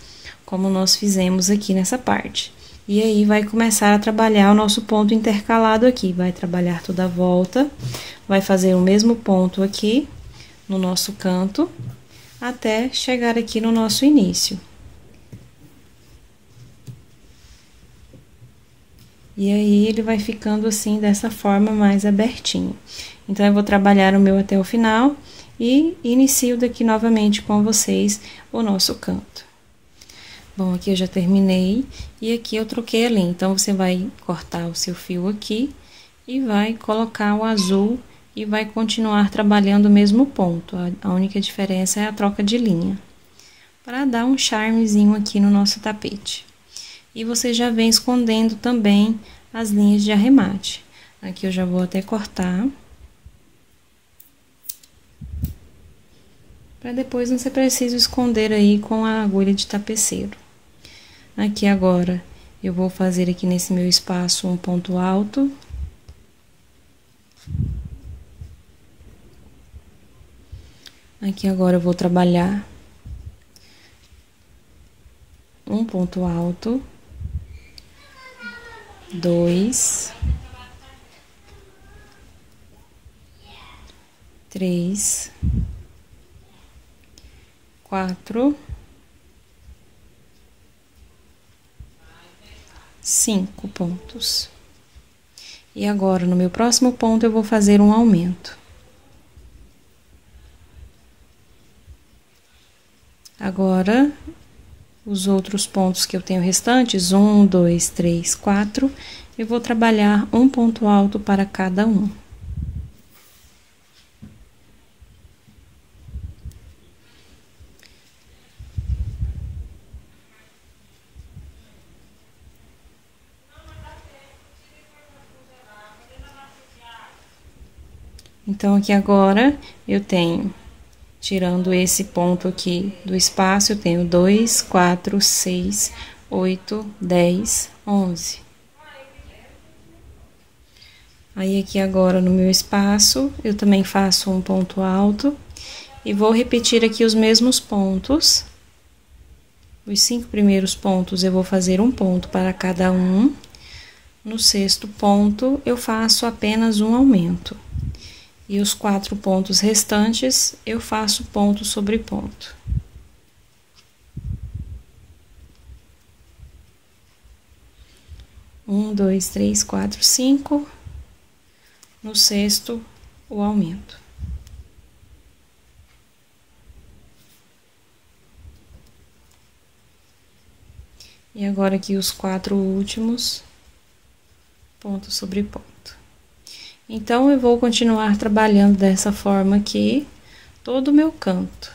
como nós fizemos aqui nessa parte. E aí, vai começar a trabalhar o nosso ponto intercalado aqui, vai trabalhar toda a volta, vai fazer o mesmo ponto aqui, no nosso canto, até chegar aqui no nosso início. E aí, ele vai ficando assim, dessa forma, mais abertinho. Então, eu vou trabalhar o meu até o final e inicio daqui novamente com vocês o nosso canto. Bom, aqui eu já terminei e aqui eu troquei a linha. Então, você vai cortar o seu fio aqui e vai colocar o azul e vai continuar trabalhando o mesmo ponto. A única diferença é a troca de linha, para dar um charmezinho aqui no nosso tapete. E você já vem escondendo também as linhas de arremate. Aqui eu já vou até cortar, para depois não ser preciso esconder aí com a agulha de tapeceiro. Aqui agora eu vou fazer aqui nesse meu espaço um ponto alto. Aqui agora eu vou trabalhar um ponto alto, 2, 3, 4, 5 pontos. E agora, no meu próximo ponto, eu vou fazer um aumento. Agora, os outros pontos que eu tenho restantes, 1, 2, 3, 4, eu vou trabalhar um ponto alto para cada um. Então, aqui agora, eu tenho, tirando esse ponto aqui do espaço, eu tenho 2, 4, 6, 8, 10, 11. Aí, aqui agora, no meu espaço, eu também faço um ponto alto e vou repetir aqui os mesmos pontos. Os 5 primeiros pontos, eu vou fazer um ponto para cada um. No sexto ponto, eu faço apenas um aumento. E os 4 pontos restantes, eu faço ponto sobre ponto. Um, 2, 3, 4, 5. No sexto, o aumento. E agora aqui os 4 últimos, ponto sobre ponto. Então, eu vou continuar trabalhando dessa forma aqui, todo o meu canto.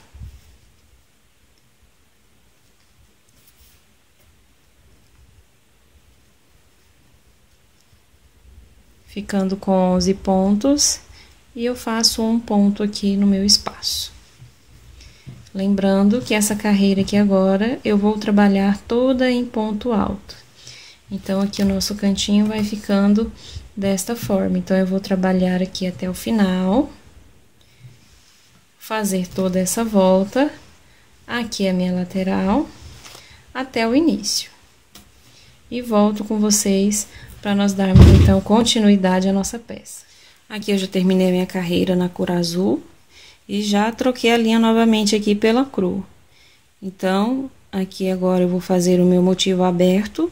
Ficando com 11 pontos, e eu faço um ponto aqui no meu espaço. Lembrando que essa carreira aqui agora, eu vou trabalhar toda em ponto alto. Então, aqui o nosso cantinho vai ficando desta forma. Então, eu vou trabalhar aqui até o final, fazer toda essa volta, aqui é a minha lateral, até o início. E volto com vocês para nós darmos, então, continuidade à nossa peça. Aqui eu já terminei minha carreira na cor azul e já troquei a linha novamente aqui pela cru. Então, aqui agora eu vou fazer o meu motivo aberto.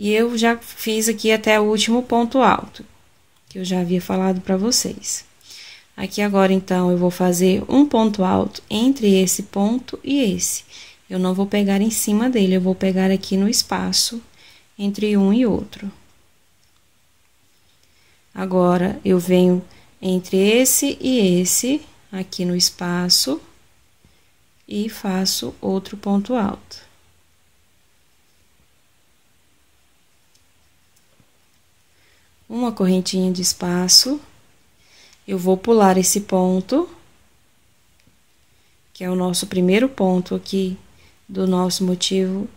E eu já fiz aqui até o último ponto alto, que eu já havia falado para vocês. Aqui agora, então, eu vou fazer um ponto alto entre esse ponto e esse. Eu não vou pegar em cima dele, eu vou pegar aqui no espaço entre um e outro. Agora, eu venho entre esse e esse, aqui no espaço, e faço outro ponto alto. Uma correntinha de espaço, eu vou pular esse ponto que é o nosso primeiro ponto aqui do nosso motivo,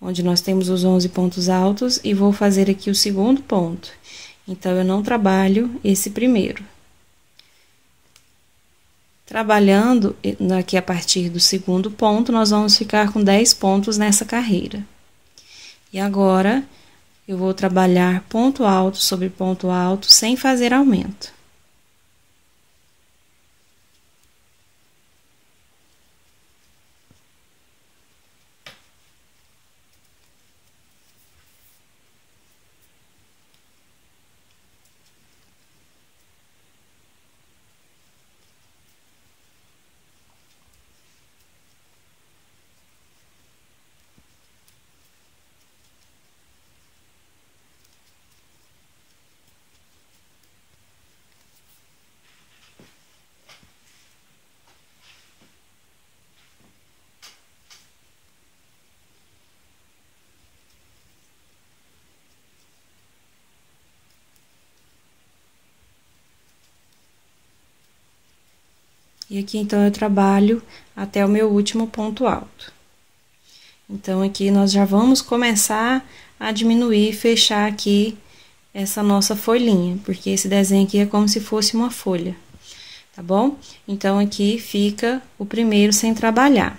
onde nós temos os 11 pontos altos, e vou fazer aqui o segundo ponto. Então, eu não trabalho esse primeiro. Trabalhando aqui a partir do segundo ponto, nós vamos ficar com 10 pontos nessa carreira. E agora, eu vou trabalhar ponto alto sobre ponto alto, sem fazer aumento. E aqui, então, eu trabalho até o meu último ponto alto. Então, aqui nós já vamos começar a diminuir e fechar aqui essa nossa folhinha, porque esse desenho aqui é como se fosse uma folha, tá bom? Então, aqui fica o primeiro sem trabalhar.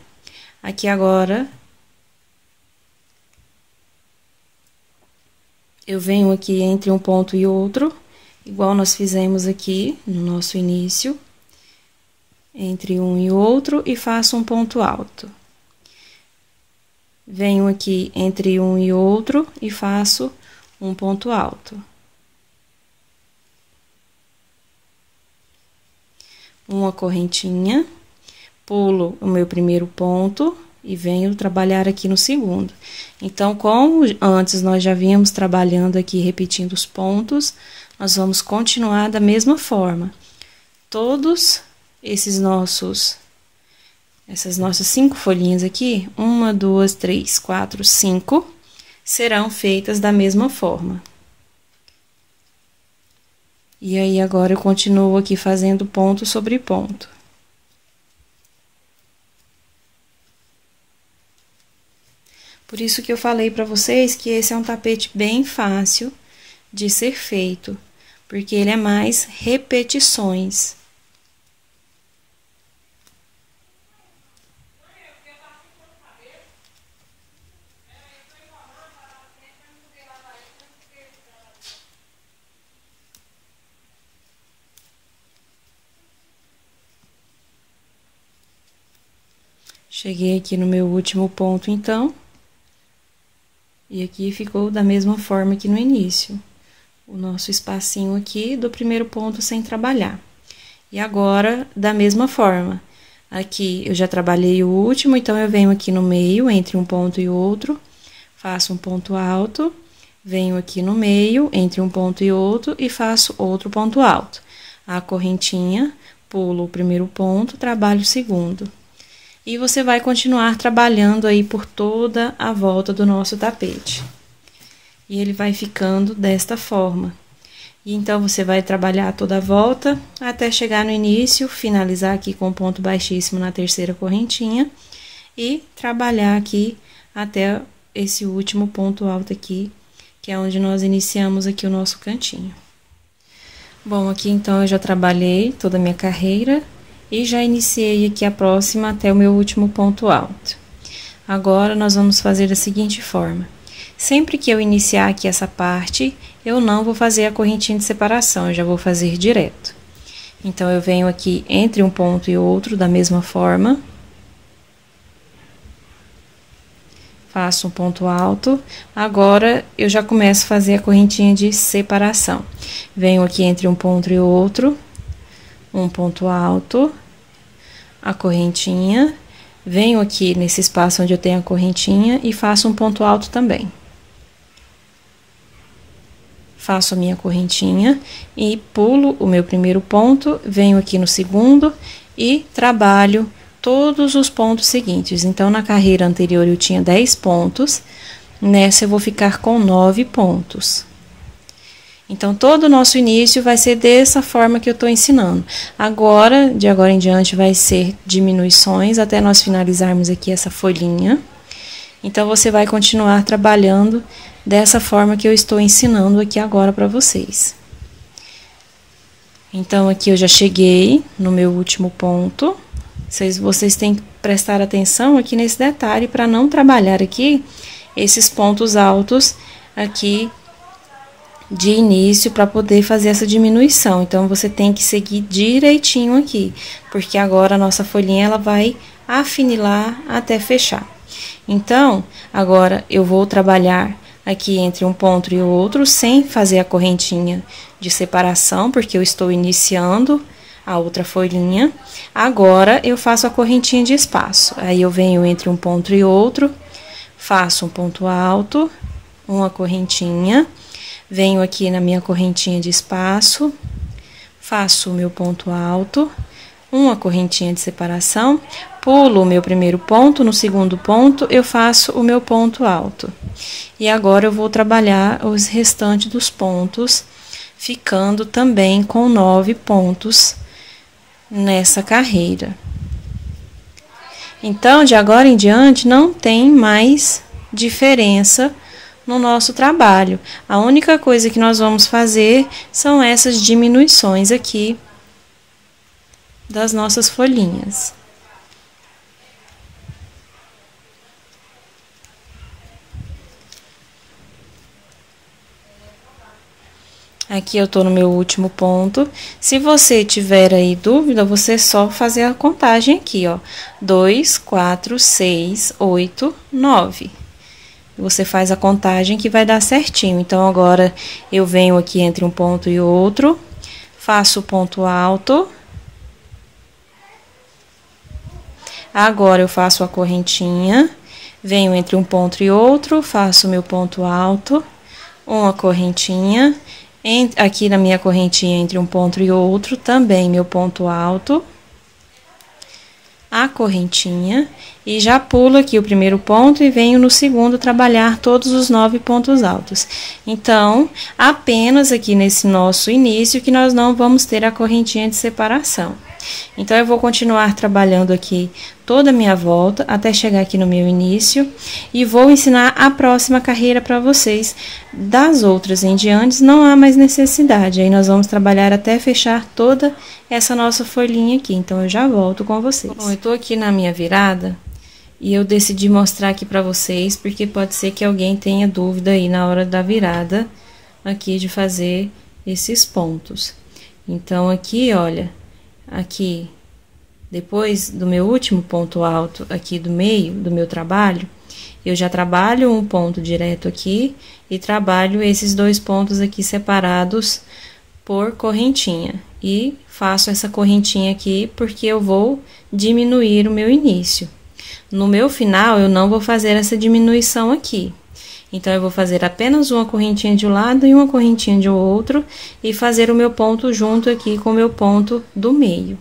Aqui agora, eu venho aqui entre um ponto e outro, igual nós fizemos aqui no nosso início, entre um e outro, e faço um ponto alto. Venho aqui entre um e outro e faço um ponto alto. Uma correntinha, pulo o meu primeiro ponto e venho trabalhar aqui no segundo. Então, como antes nós já vínhamos trabalhando aqui, repetindo os pontos, nós vamos continuar da mesma forma. Todos essas nossas 5 folhinhas aqui, 1, 2, 3, 4, 5, serão feitas da mesma forma. E aí, agora eu continuo aqui fazendo ponto sobre ponto. Por isso que eu falei para vocês que esse é um tapete bem fácil de ser feito, porque ele é mais repetições. Cheguei aqui no meu último ponto, então, e aqui ficou da mesma forma que no início, o nosso espacinho aqui do primeiro ponto sem trabalhar. E agora, da mesma forma, aqui eu já trabalhei o último, então eu venho aqui no meio, entre um ponto e outro, faço um ponto alto, venho aqui no meio, entre um ponto e outro, e faço outro ponto alto. A correntinha, pulo o primeiro ponto, trabalho o segundo. E você vai continuar trabalhando aí por toda a volta do nosso tapete. E ele vai ficando desta forma. E então, você vai trabalhar toda a volta até chegar no início, finalizar aqui com ponto baixíssimo na terceira correntinha. E trabalhar aqui até esse último ponto alto aqui, que é onde nós iniciamos aqui o nosso cantinho. Bom, aqui então eu já trabalhei toda a minha carreira. E já iniciei aqui a próxima até o meu último ponto alto. Agora, nós vamos fazer da seguinte forma. Sempre que eu iniciar aqui essa parte, eu não vou fazer a correntinha de separação, eu já vou fazer direto. Então, eu venho aqui entre um ponto e outro da mesma forma. Faço um ponto alto. Agora, eu já começo a fazer a correntinha de separação. Venho aqui entre um ponto e outro, um ponto alto, a correntinha, venho aqui nesse espaço onde eu tenho a correntinha e faço um ponto alto também. Faço a minha correntinha e pulo o meu primeiro ponto, venho aqui no segundo e trabalho todos os pontos seguintes. Então, na carreira anterior eu tinha 10 pontos, nessa eu vou ficar com 9 pontos. Então, todo o nosso início vai ser dessa forma que eu estou ensinando. Agora, de agora em diante, vai ser diminuições até nós finalizarmos aqui essa folhinha. Então, você vai continuar trabalhando dessa forma que eu estou ensinando aqui agora para vocês. Então, aqui eu já cheguei no meu último ponto. Vocês têm que prestar atenção aqui nesse detalhe para não trabalhar aqui esses pontos altos aqui de início para poder fazer essa diminuição. Então, você tem que seguir direitinho aqui, porque agora a nossa folhinha ela vai afunilar até fechar. Então, agora eu vou trabalhar aqui entre um ponto e outro sem fazer a correntinha de separação, porque eu estou iniciando a outra folhinha. Agora, eu faço a correntinha de espaço. Aí, eu venho entre um ponto e outro, faço um ponto alto, uma correntinha, venho aqui na minha correntinha de espaço, faço o meu ponto alto, uma correntinha de separação, pulo o meu primeiro ponto, no segundo ponto eu faço o meu ponto alto. E agora eu vou trabalhar os restantes dos pontos, ficando também com 9 pontos nessa carreira. Então, de agora em diante, não tem mais diferença no nosso trabalho. A única coisa que nós vamos fazer são essas diminuições aqui das nossas folhinhas. Aqui eu tô no meu último ponto. Se você tiver aí dúvida, você só fazer a contagem aqui, ó. 2, 4, 6, 8, 9. Você faz a contagem que vai dar certinho. Então, agora, eu venho aqui entre um ponto e outro, faço o ponto alto. Agora, eu faço a correntinha, venho entre um ponto e outro, faço o meu ponto alto, uma correntinha, aqui na minha correntinha entre um ponto e outro, também meu ponto alto, a correntinha, e já pulo aqui o primeiro ponto e venho no segundo trabalhar todos os 9 pontos altos. Então, apenas aqui nesse nosso início que nós não vamos ter a correntinha de separação. Então, eu vou continuar trabalhando aqui toda a minha volta até chegar aqui no meu início e vou ensinar a próxima carreira para vocês. Das outras em diante, não há mais necessidade. Aí, nós vamos trabalhar até fechar toda essa nossa folhinha aqui. Então, eu já volto com vocês. Bom, eu tô aqui na minha virada e eu decidi mostrar aqui para vocês, porque pode ser que alguém tenha dúvida aí na hora da virada aqui de fazer esses pontos. Então, aqui, olha, aqui, depois do meu último ponto alto aqui do meio do meu trabalho, eu já trabalho um ponto direto aqui e trabalho esses 2 pontos aqui separados por correntinha. E faço essa correntinha aqui porque eu vou diminuir o meu início. No meu final, eu não vou fazer essa diminuição aqui. Então, eu vou fazer apenas uma correntinha de um lado e uma correntinha de outro e fazer o meu ponto junto aqui com o meu ponto do meio.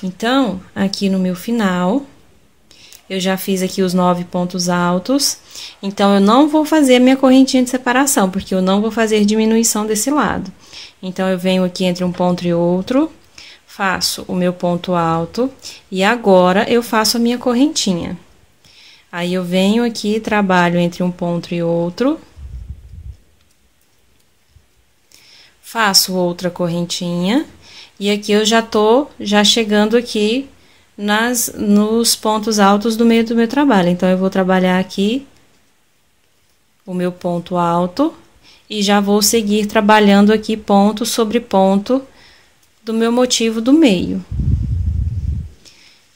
Então, aqui no meu final, eu já fiz aqui os 9 pontos altos. Então, eu não vou fazer a minha correntinha de separação, porque eu não vou fazer diminuição desse lado. Então, eu venho aqui entre um ponto e outro, faço o meu ponto alto e agora eu faço a minha correntinha. Aí, eu venho aqui, trabalho entre um ponto e outro, faço outra correntinha, e aqui eu já tô chegando aqui nos pontos altos do meio do meu trabalho. Então, eu vou trabalhar aqui o meu ponto alto e já vou seguir trabalhando aqui ponto sobre ponto do meu motivo do meio.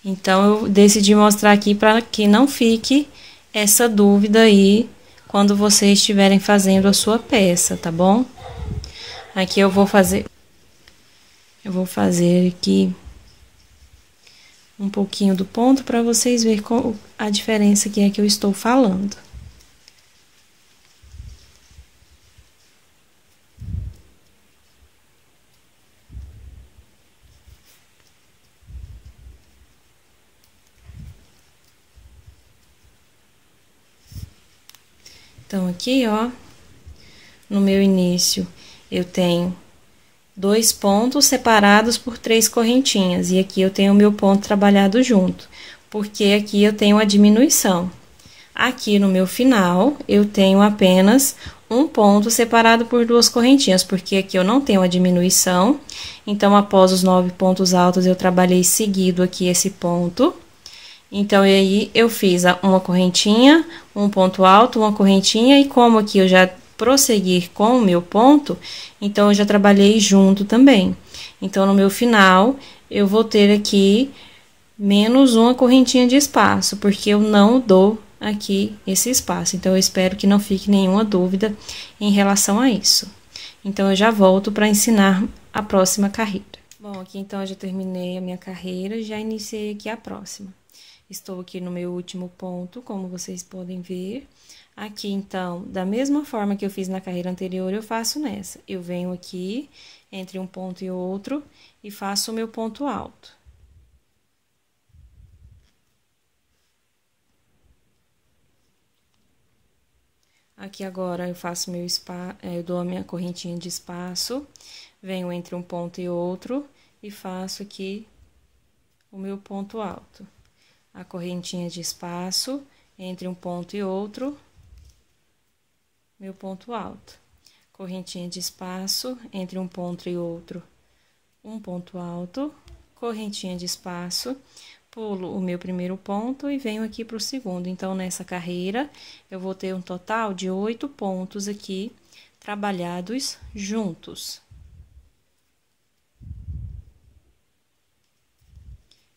Então, eu decidi mostrar aqui para que não fique essa dúvida aí quando vocês estiverem fazendo a sua peça, tá bom? Aqui eu vou fazer aqui um pouquinho do ponto para vocês verem a diferença que é que eu estou falando. Então, aqui, ó, no meu início, eu tenho 2 pontos separados por 3 correntinhas, e aqui eu tenho o meu ponto trabalhado junto, porque aqui eu tenho a diminuição. Aqui no meu final, eu tenho apenas um ponto separado por 2 correntinhas, porque aqui eu não tenho a diminuição. Então, após os 9 pontos altos, eu trabalhei seguido aqui esse ponto. Então, aí eu fiz uma correntinha, um ponto alto, uma correntinha, e como aqui eu já prossegui com o meu ponto, então eu já trabalhei junto também. Então, no meu final, eu vou ter aqui menos uma correntinha de espaço, porque eu não dou aqui esse espaço. Então, eu espero que não fique nenhuma dúvida em relação a isso. Então, eu já volto para ensinar a próxima carreira. Bom, aqui então eu já terminei a minha carreira e já iniciei aqui a próxima. Estou aqui no meu último ponto, como vocês podem ver. Aqui, então, da mesma forma que eu fiz na carreira anterior, eu faço nessa. Eu venho aqui, entre um ponto e outro, e faço o meu ponto alto. Aqui agora eu faço meu espaço, eu dou a minha correntinha de espaço, venho entre um ponto e outro e faço aqui o meu ponto alto. A correntinha de espaço entre um ponto e outro, meu ponto alto. Correntinha de espaço entre um ponto e outro, um ponto alto, correntinha de espaço, pulo o meu primeiro ponto e venho aqui para o segundo. Então, nessa carreira, eu vou ter um total de 8 pontos aqui, trabalhados juntos.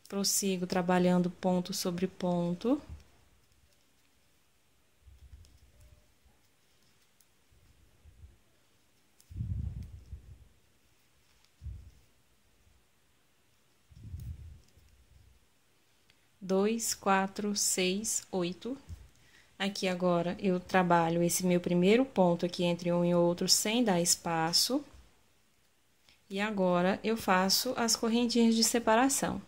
Prossigo trabalhando ponto sobre ponto. Dois, 4, 6, 8. Aqui agora, eu trabalho esse meu primeiro ponto aqui entre um e outro sem dar espaço. E agora, eu faço as correntinhas de separação.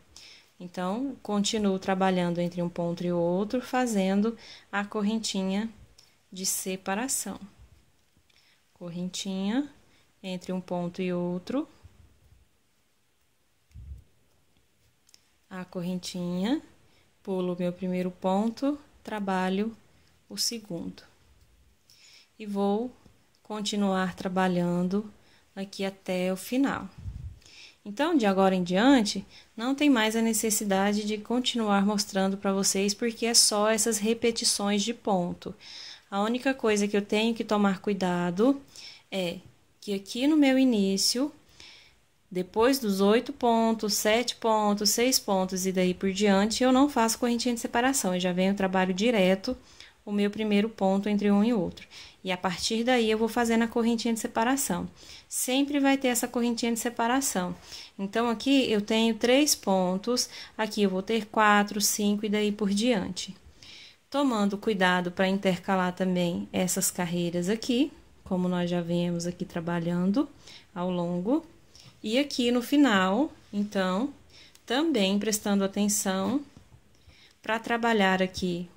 Então, continuo trabalhando entre um ponto e outro, fazendo a correntinha de separação. Correntinha entre um ponto e outro. A correntinha, pulo o meu primeiro ponto, trabalho o segundo. E vou continuar trabalhando aqui até o final. Então, de agora em diante, não tem mais a necessidade de continuar mostrando para vocês, porque é só essas repetições de ponto. A única coisa que eu tenho que tomar cuidado é que aqui no meu início, depois dos 8 pontos, 7 pontos, 6 pontos e daí por diante, eu não faço correntinha de separação, eu já venho trabalho direto o meu primeiro ponto entre um e outro. E a partir daí, eu vou fazendo a correntinha de separação. Sempre vai ter essa correntinha de separação. Então, aqui eu tenho 3 pontos, aqui eu vou ter 4, 5 e daí por diante. Tomando cuidado para intercalar também essas carreiras aqui, como nós já viemos aqui trabalhando ao longo. E aqui no final, então, também prestando atenção para trabalhar aqui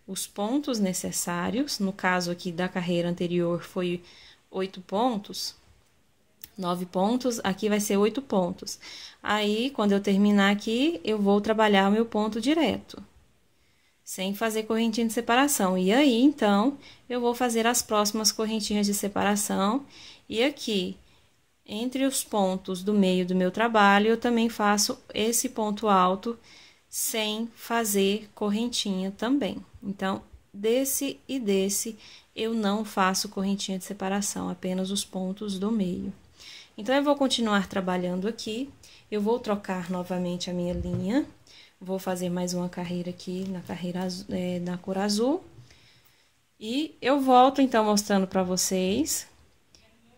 os pontos necessários. No caso aqui da carreira anterior foi 8 pontos, 9 pontos, aqui vai ser 8 pontos. Aí, quando eu terminar aqui, eu vou trabalhar o meu ponto direto, sem fazer correntinha de separação. E aí, então, eu vou fazer as próximas correntinhas de separação. E aqui, entre os pontos do meio do meu trabalho, eu também faço esse ponto alto, sem fazer correntinha também. Então, desse e desse, eu não faço correntinha de separação, apenas os pontos do meio. Então, eu vou continuar trabalhando aqui, eu vou trocar novamente a minha linha, vou fazer mais uma carreira aqui na carreira na cor azul. E eu volto, então, mostrando para vocês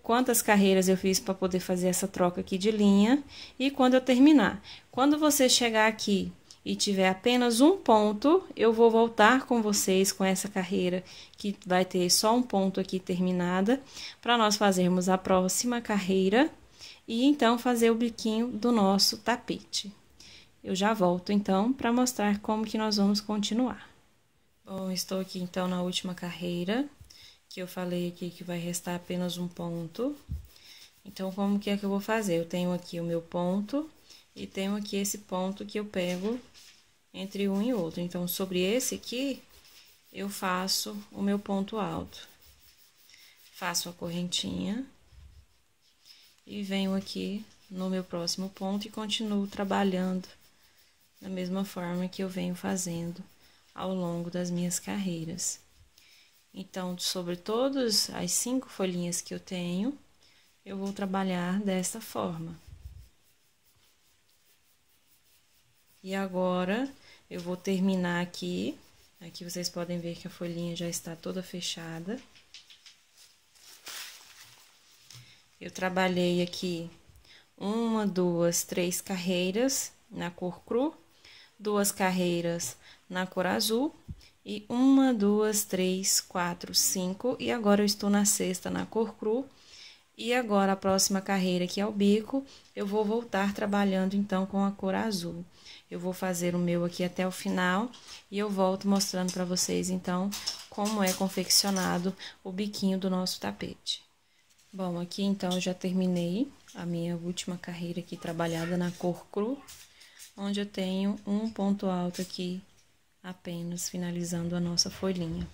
quantas carreiras eu fiz para poder fazer essa troca aqui de linha. E quando eu terminar. Quando você chegar aqui e tiver apenas um ponto, eu vou voltar com vocês com essa carreira que vai ter só um ponto aqui terminada, para nós fazermos a próxima carreira e então fazer o biquinho do nosso tapete. Eu já volto então para mostrar como que nós vamos continuar. Bom, estou aqui então na última carreira, que eu falei aqui que vai restar apenas um ponto. Então, como que é que eu vou fazer? Eu tenho aqui o meu ponto e tenho aqui esse ponto que eu pego entre um e outro. Então, sobre esse aqui, eu faço o meu ponto alto. Faço a correntinha e venho aqui no meu próximo ponto e continuo trabalhando da mesma forma que eu venho fazendo ao longo das minhas carreiras. Então, sobre todas as 5 folhinhas que eu tenho, eu vou trabalhar desta forma. E agora, eu vou terminar aqui. Aqui vocês podem ver que a folhinha já está toda fechada. Eu trabalhei aqui 1, 2, 3 carreiras na cor cru, 2 carreiras na cor azul e 1, 2, 3, 4, 5. E agora eu estou na 6ª na cor cru. E agora a próxima carreira, que é o bico, eu vou voltar trabalhando então com a cor azul. Eu vou fazer o meu aqui até o final e eu volto mostrando para vocês então como é confeccionado o biquinho do nosso tapete. Bom, aqui então eu já terminei a minha última carreira aqui trabalhada na cor cru, onde eu tenho um ponto alto aqui apenas finalizando a nossa folhinha.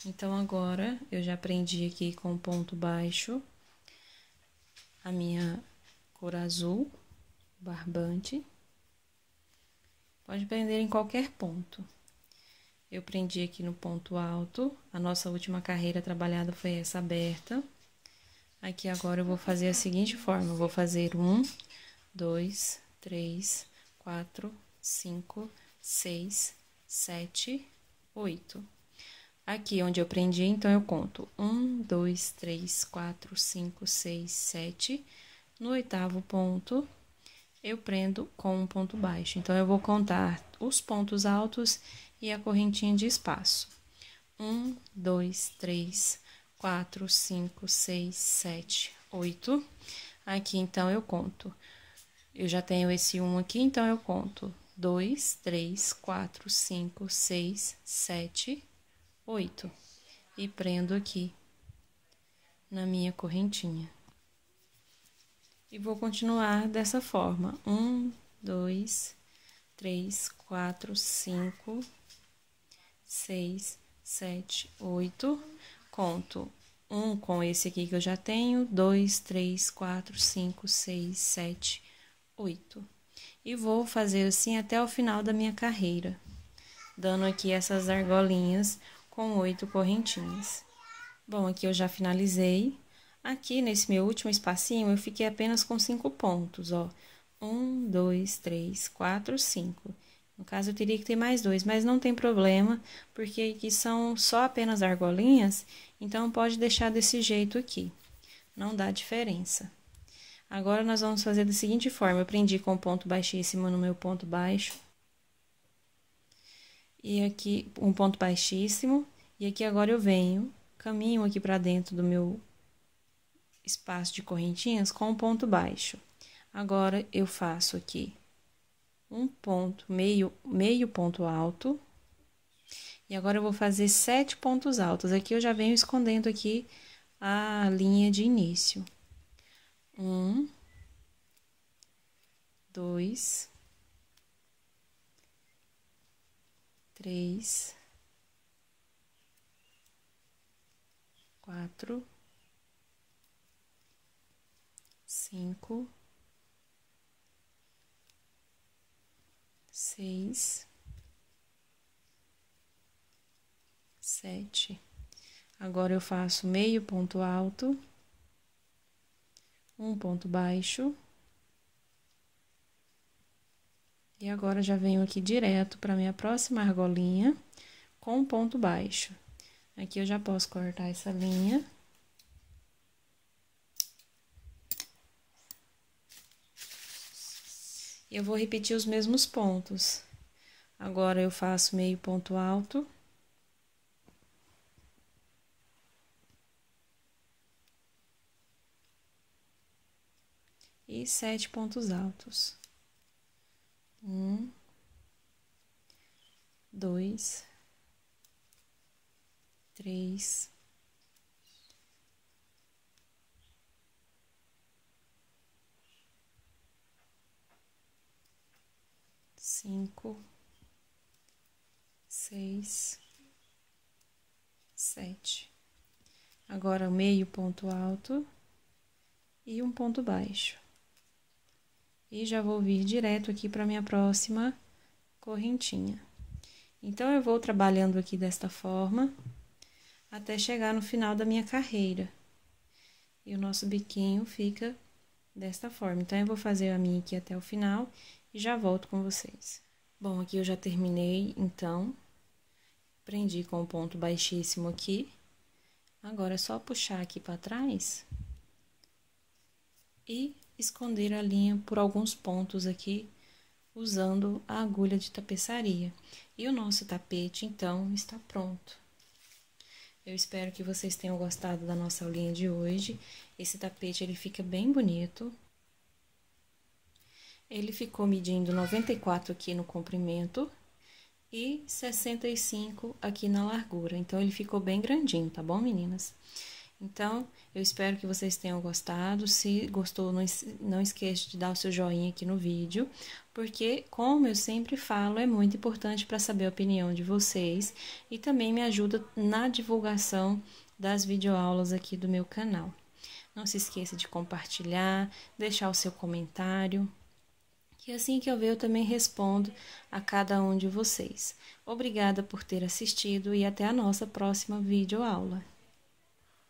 Então agora eu já prendi aqui com o ponto baixo a minha cor azul, barbante. Pode prender em qualquer ponto. Eu prendi aqui no ponto alto. A nossa última carreira trabalhada foi essa aberta. Aqui agora eu vou fazer a seguinte forma: eu vou fazer 1, 2, 3, 4, 5, 6, 7, 8. Aqui onde eu prendi, então eu conto 1, 2, 3, 4, 5, 6, 7. No 8º ponto, eu prendo com um ponto baixo. Então, eu vou contar os pontos altos e a correntinha de espaço. 1, 2, 3, 4, 5, 6, 7, 8. Aqui, então, eu conto. Eu já tenho esse 1 aqui, então, eu conto 2, 3, 4, 5, 6, 7, 8. E prendo aqui na minha correntinha. E vou continuar dessa forma. 1, 2, 3, 4, 5, 6, 7, 8. Conto 1 com esse aqui que eu já tenho. 2, 3, 4, 5, 6, 7, 8. E vou fazer assim até o final da minha carreira, dando aqui essas argolinhas com 8 correntinhas. Bom, aqui eu já finalizei. Aqui, nesse meu último espacinho, eu fiquei apenas com 5 pontos, ó. 1, 2, 3, 4, 5. No caso, eu teria que ter mais 2, mas não tem problema, porque aqui são só apenas argolinhas, então pode deixar desse jeito aqui. Não dá diferença. Agora, nós vamos fazer da seguinte forma: eu prendi com ponto baixíssimo no meu ponto baixo. E aqui, um ponto baixíssimo. E aqui agora eu venho, caminho aqui pra dentro do meu espaço de correntinhas com um ponto baixo. Agora, eu faço aqui um ponto, meio ponto alto. E agora, eu vou fazer 7 pontos altos. Aqui, eu já venho escondendo aqui a linha de início. 1, 2, 3, 4, 5, 6, 7. Agora, eu faço meio ponto alto, um ponto baixo. E agora, já venho aqui direto para minha próxima argolinha com um ponto baixo. Aqui eu já posso cortar essa linha. E eu vou repetir os mesmos pontos. Agora, eu faço meio ponto alto. E 7 pontos altos. 1, 2, 3, 5, 6, 7. Agora, o meio ponto alto e um ponto baixo. E já vou vir direto aqui para minha próxima correntinha. Então, eu vou trabalhando aqui desta forma, até chegar no final da minha carreira. E o nosso biquinho fica desta forma. Então, eu vou fazer a minha aqui até o final e já volto com vocês. Bom, aqui eu já terminei, então, prendi com o ponto baixíssimo aqui. Agora, é só puxar aqui para trás e esconder a linha por alguns pontos aqui, usando a agulha de tapeçaria. E o nosso tapete, então, está pronto. Eu espero que vocês tenham gostado da nossa aulinha de hoje. Esse tapete, ele fica bem bonito. Ele ficou medindo 94 aqui no comprimento e 65 aqui na largura. Então, ele ficou bem grandinho, tá bom, meninas? Então, eu espero que vocês tenham gostado. Se gostou, não esqueça de dar o seu joinha aqui no vídeo, porque, como eu sempre falo, é muito importante para saber a opinião de vocês e também me ajuda na divulgação das videoaulas aqui do meu canal. Não se esqueça de compartilhar, deixar o seu comentário, que assim que eu ver eu também respondo a cada um de vocês. Obrigada por ter assistido e até a nossa próxima videoaula.